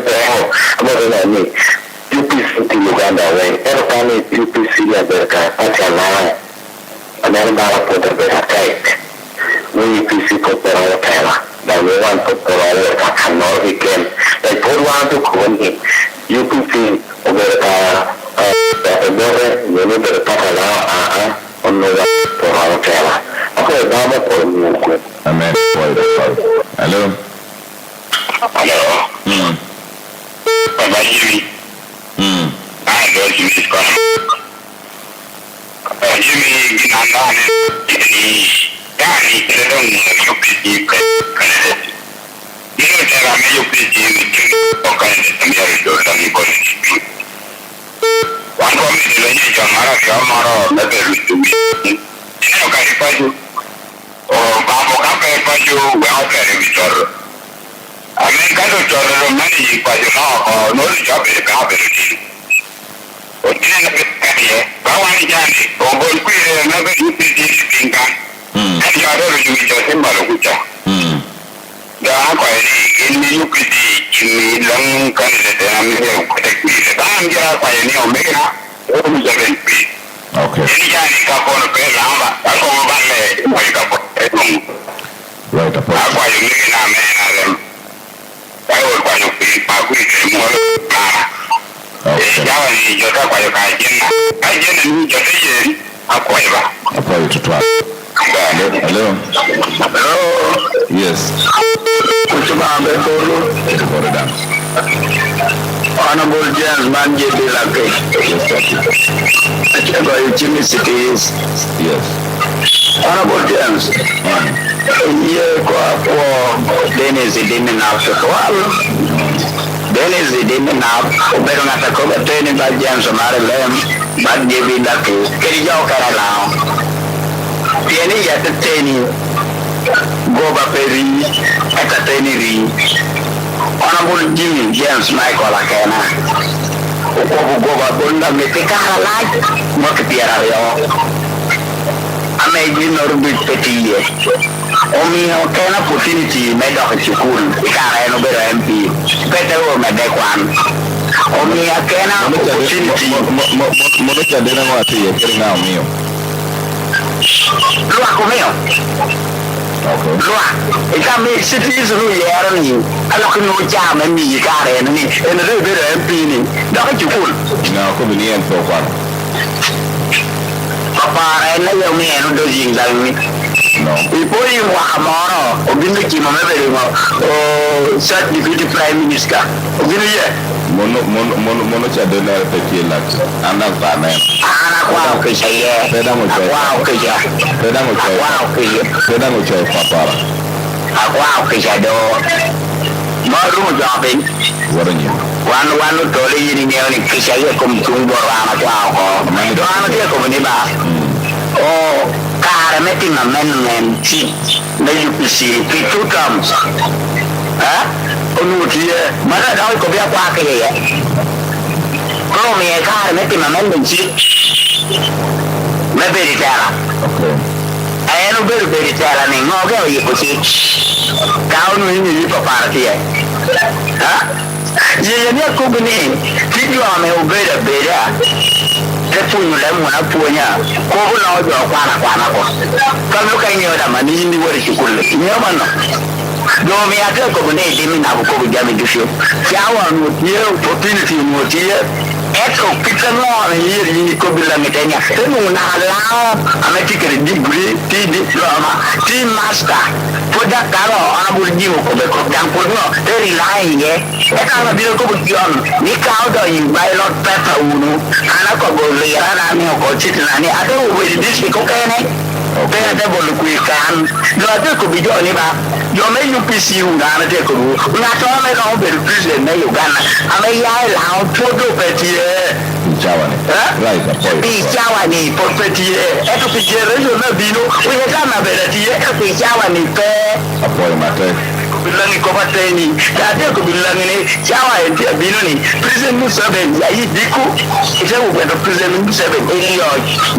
UPC to Uganda, when every time UPC America, Party Alliance, and then put a better take. When UPC put the whole power, then we want to put all the cannot again. They put one to Kuwait, UPC, America, you need the Party Alliance, on the for our power. Okay, Baba for you. Amen. Hello. Hello. Baba Jimmy. I don't see this corner. Jimmy, Ginandani, Danny, you don't know UPG. You know that I'm a UPG with you. Okay, I'm here to do it. One woman is a young man of your mother, never to me. You know, can you find you? Oh, Babo, can't pay for you, well, very with her. I mean, kind of money, but you know, no job is about it. O tiene que caer, va a ir o golpear no ve UPG pinga. Hay ahora lo que yo te malo escucha. Ya cuando el UPG y long can de la media que te dan ya para ni omega o me ven. Okay. Y ya ni capo no pe lamba, como vale, pues capo. Right, agua yo me na me na dem. Pero cuando fui para cuidar mo ya ni yo ta kwa yo ka jena ni yo te ye akwa iba to try. Hello. Yes. Honorable James Manje de la Gay. Jimmy Cities. Yes. Honorable James. Dennis didn't have to Dennis didn't have pero na ta ko training ba James mare lem bad give it that kiri jo kara lao tiene ya te training go ba peri eta training ri honorable Jimmy James Michael akena go ba bonda me te kara la mo ke tiara yo ame ignore bit petiye Omi okena opportunity me do chukul ikara no bero MP pete o me de kwan Omi okena opportunity mo cha de na wati ye kiri na mio Lua komeo Okay. Lua ikame cities ru yero ni ala ko no cha me mi ikara ni en re bero MP ni do chukul na ko ni en so kwan Papa ene yo mi eno do jinga mi No. Before you Wahamoro, Obinu Kimamero, Sat Deputy Prime Minister, Obinu Mono Chadena Petila, and that's that man. Wow, Kisha, wow, Kisha, Pedamo Choy Papa. Wow, Kisha, more room dropping. What are you? One told you in the Kisha, come to Wow, Oh, car making amendment, the UPC, 2 terms. Huh? Here, Mother, how could be a park here? Call me a car making amendment, maybe the terror. Okay. I am very telling, okay, you could see. Down in the party. Huh? You could be named. Did you are my obey the better? Pun lem wana punya ko na ojo kwana ko kanu kan yo da mani ni wori shukule nyama no do mi ate ko ne de mi na ko jami dusho yawa no tie opportunity no tie eto kitano ni ko bila mitenya tenu na la ameti kere degree ti diploma ti master poda karo anabul jiwo ko be ko dan ko no teri lai ye eta na bi ko bujon ni ka do yi by lot pepper unu ana ko go le ana mi ko chitina ni ado we this ko kene Pena de bolu kuikan do ate ko bijo ni ba yo me UPC Uganda te ko na to me no be president na Uganda ame ya la o todo petie Jawani right bi jawani por petie e to pijere yo na bino we ka na be tie e bi jawani pe apoy mate bilangi ko bateni tade ko bilangi ne chawa e binoni prison musabe ayi diku ise ko kwendo prison musabe eliyo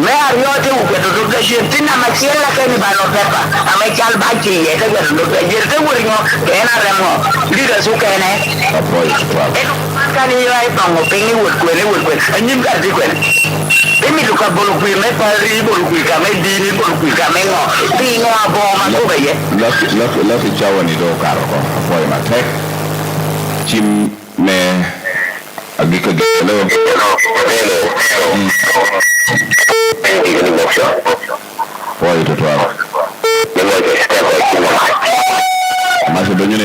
me ariyote ko kwendo to gashi tina machiela kani bano pepa amechal bachi ye ka kwendo to yerte wuringo kena remo lida su kene kani yo ai pango pengi wurkwene anyim ka dikwene emi to ka bolo kwi me pari bolo kwi ka me dini bolo kwi ka me ngo pingo abo ma ko beye Look, chawa ni do karo ko apoy matek chim me agika hello boy to twa Macho do nyune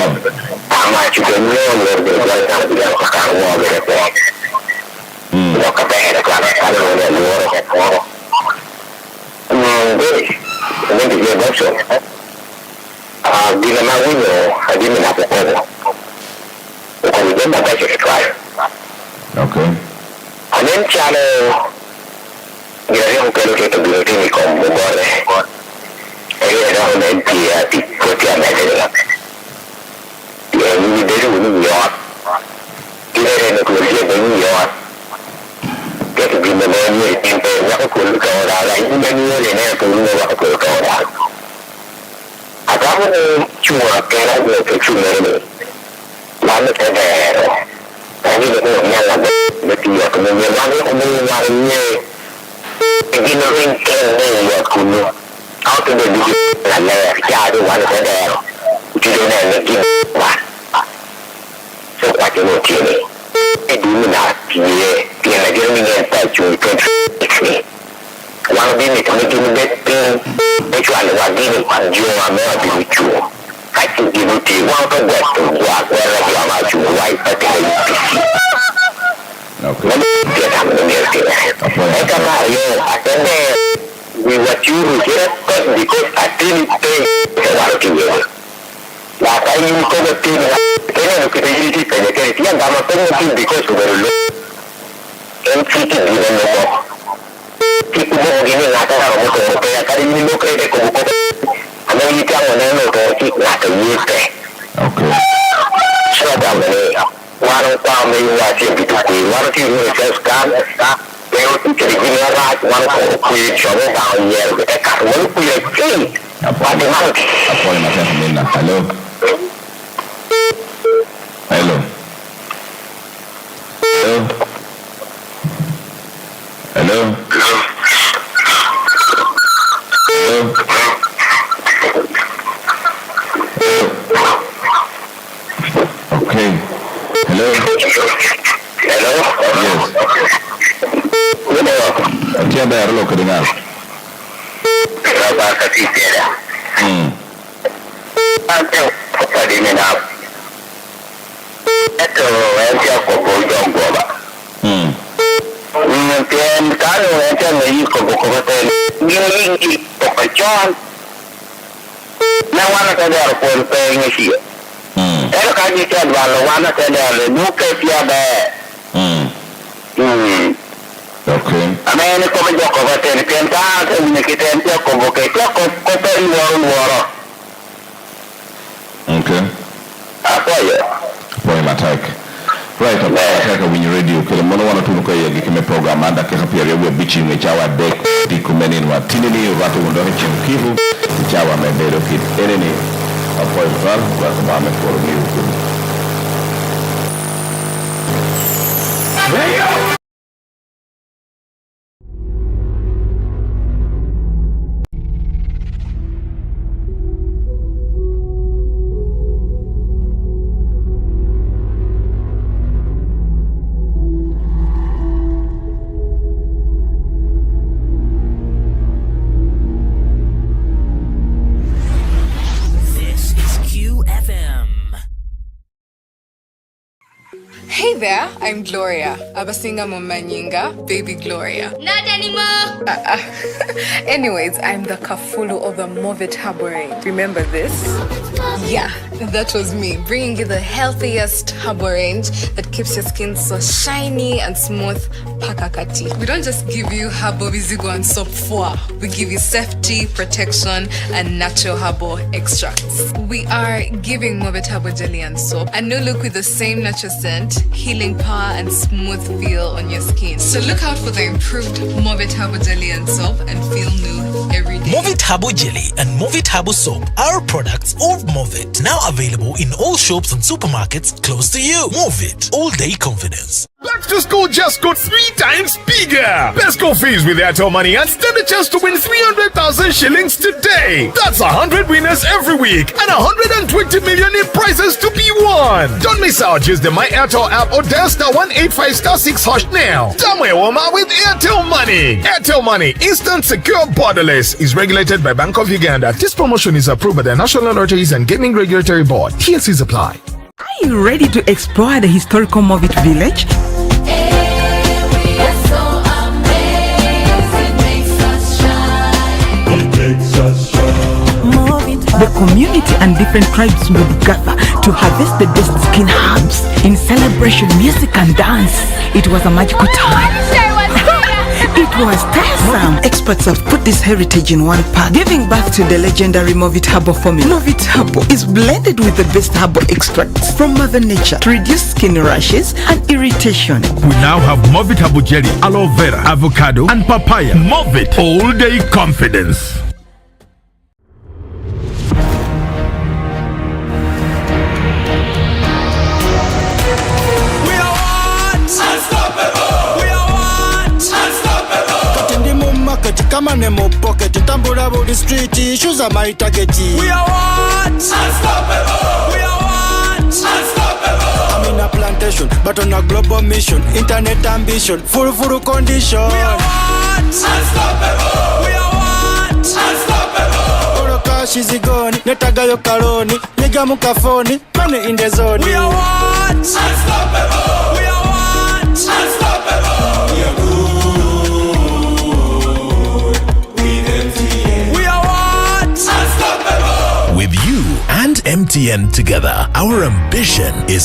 Macho do nyune do la do ka wo be ko lo ka be ka ka do le lo ko Then the election, Dina Mawino, I didn't have a problem. Because we didn't have a trial. Okay. And then Channel, you know, get to be a thing called Mugore. And you know, then the put your message. Yeah, we did it in New York. You know, it was here in New York. Get to be the man with him, what could go out. I didn't know the name to know what could go out. I don't cuma kena dia cuma ni, mana ada, tapi dia yang ada betul kemudian mana kemudiannya, ini orang kena dia kuno, auto dia mana jadi mana ada, jadi nanti wah, sebab itu ni, itu mana dia lagi ni tak cuma ni. One day, kami cuma betul, kecuali lagi ni panjang ramai dilucu. Kaki dilucu, wang tu buat tu buat lagi ramai cuma wipe pakai PC. Nanti dia tak mendengar dia. Mereka mahu, asalnya we were curi dia, because atin pay sewaru dia. Lapa ini kau betul, kena kita jadi penyekat dia, dalam penyekat because baru. MCT dia nombor. Tipo begini ngata kalau mau ke kali ini lo kerja ke buku ada itu yang mana lo ke ngata Yite oke sudah begini warung kami wajib itu warung itu sekarang kalau jadi gini orang warung kuih coba bang ya kita kalau kuih kini apa yang macam mana halo halo halo Okay. Hello. Hello. Yes. Hello. Aquí ada lo que dengar. Berapa kali dia? Ada tadi menap. Itu yang aku boleh gua. Mungkin kalau macam ni kau gini pokoknya nawana kada pun pengen sih. Kalau kaji cakap walau mana kada bukan tiada. Okay. Ame ni kau menjadi kau betul. Kita ni kita ni kau bukan kau pergi luar. Okay. Apa ya? Boy matak. Right, nataka kwenye radio kile mwana wana tunuka ya kime program anda kika pia rewe bichi mechawa dek di kumeni wa tinini watu mundohe chenkivu mechawa mebero kit eneni apoy mtal kwa kumame koro ni ukuni Hey there, I'm Gloria, Abasinga Momanyinga, baby Gloria. Not anymore! Anyways, I'm the kafulu of the Movit Harboring. Remember this? Yeah, that was me, bringing you the healthiest herbal range that keeps your skin so shiny and smooth. Pakakati. We don't just give you herbal vizigo and soap for. We give you safety, protection, and natural herbal extracts. We are giving Movet Herbal Jelly and Soap a new look with the same natural scent, healing power, and smooth feel on your skin. So look out for the improved Movet Herbal Jelly and Soap and feel new every day. Movet Herbal Jelly and Movet Herbal Soap are products of Movet, now available in all shops and supermarkets close to you. Movet, all day confidence. Back to school just got 3 times bigger. Best go fees with Airtel Money and stand a chance to win 300,000 shillings today. That's 100 winners every week and 120 million in prizes to be won. Don't miss out. Use the My Airtel app or dial *185*6# now. Tamwewoma with Airtel Money. Airtel Money, instant, secure, borderless. Is regulated by Bank of Uganda. This promotion is approved by the National Lotteries and Gaming Regulatory Board. TSCs apply. Are you ready to explore the historical Movit village? The community and different tribes would gather to harvest the best skin herbs in celebration, music and dance. It was a magical time. It was tiresome. Experts have put this heritage in one pack, giving birth to the legendary Movit Herbal formula. Movit Herbal is blended with the best herbal extracts from Mother Nature to reduce skin rashes and irritation. We now have Movit Herbal Jelly, aloe vera, avocado, and papaya. Movit, all day confidence. Kama nemo pocket, tambula body street, issues are my target. We are what? Unstoppable. We are what? Unstoppable. I'm in a plantation, but on a global mission. Internet ambition, full condition. We are what? Unstoppable. We are what? Unstoppable. Oro cash is gone, netaga yo karoni, nigga mukafoni, money in the zone. We are what? Unstoppable. We are what? Unstoppable. We are good. With you and MTN together, our ambition is